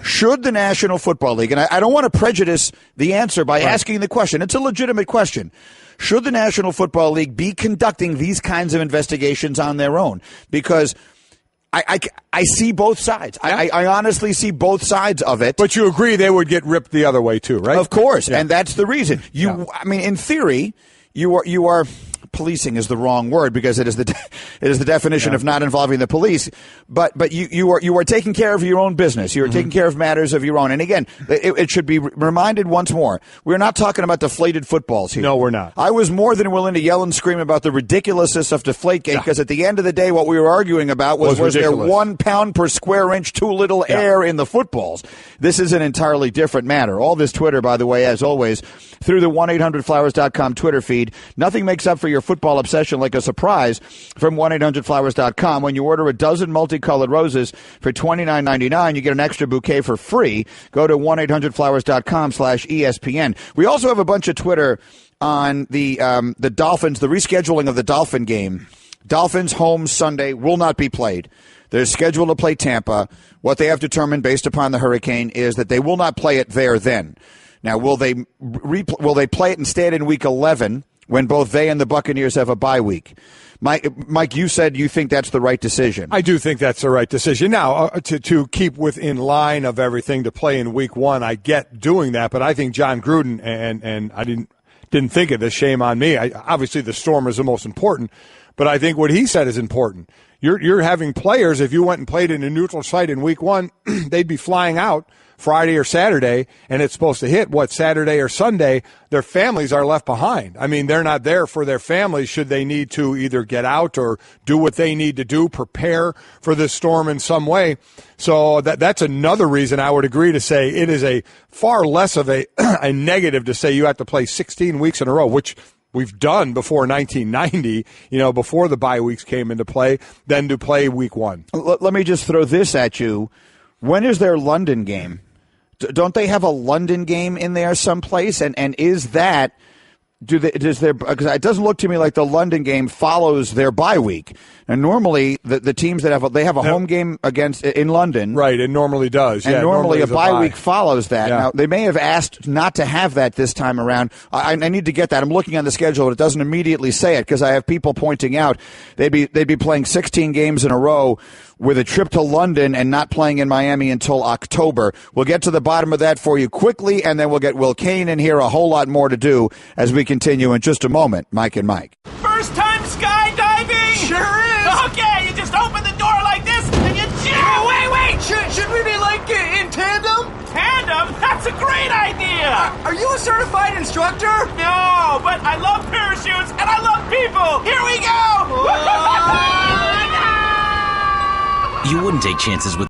Should the National Football League, and I don't want to prejudice the answer by asking the question, it's a legitimate question. Should the National Football League be conducting these kinds of investigations on their own? Because I see both sides. Yeah. I honestly see both sides of it. But you agree they would get ripped the other way too, right? Of course, and that's the reason. I mean, in theory, you are policing is the wrong word, because it is the definition of not involving the police. But you are taking care of your own business. You are taking care of matters of your own. And again, it should be reminded once more, we're not talking about deflated footballs here. No, we're not. I was more than willing to yell and scream about the ridiculousness of Deflategate, because at the end of the day, what we were arguing about was there 1 pound per square inch too little air in the footballs. This is an entirely different matter. All this Twitter, by the way, as always, through the 1-800-Flowers.com Twitter feed. Nothing makes up for your football obsession like a surprise from 1-800-Flowers.com. When you order a dozen multicolored roses for $29.99, you get an extra bouquet for free. Go to 1-800-Flowers.com/ESPN. We also have a bunch of Twitter on the Dolphins, the rescheduling of the Dolphin game. Dolphins home Sunday will not be played. They're scheduled to play Tampa. What they have determined based upon the hurricane is that they will not play it there then. Now, will they play it instead in Week 11 when both they and the Buccaneers have a bye week? Mike, you said you think that's the right decision. I do think that's the right decision. Now, to keep within line of everything to play in Week 1, I get doing that, but I think Jon Gruden, and I didn't think of this, shame on me. Obviously, the storm is the most important, but I think what he said is important. You're having players, if you went and played in a neutral site in Week 1, they'd be flying out Friday or Saturday, and it's supposed to hit, Saturday or Sunday. Their families are left behind. I mean, they're not there for their families should they need to either get out or do what they need to do, prepare for this storm in some way. So that's another reason I would agree to say it is a far less of a negative to say you have to play 16 weeks in a row, which we've done before 1990, before the bye weeks came into play, than to play Week 1. Let me just throw this at you. When is their London game? Don't they have a London game in there someplace? And is that because it doesn't look to me like the London game follows their bye week. And normally the teams that have a home game in London, right? It normally does. And yeah, normally a bye week follows that. Yeah. Now they may have asked not to have that this time around. I need to get that. I'm looking on the schedule, but it doesn't immediately say it because I have people pointing out they'd be playing 16 games in a row with a trip to London and not playing in Miami until October. We'll get to the bottom of that for you quickly, and then we'll get Will Cain in here. A whole lot more to do as we continue in just a moment. Mike and Mike. First time skydiving? Sure is. Okay, you just open the door like this and you jump. Wait. Should we be like certified instructor? No, but I love parachutes and I love people. Here we go. You wouldn't take chances with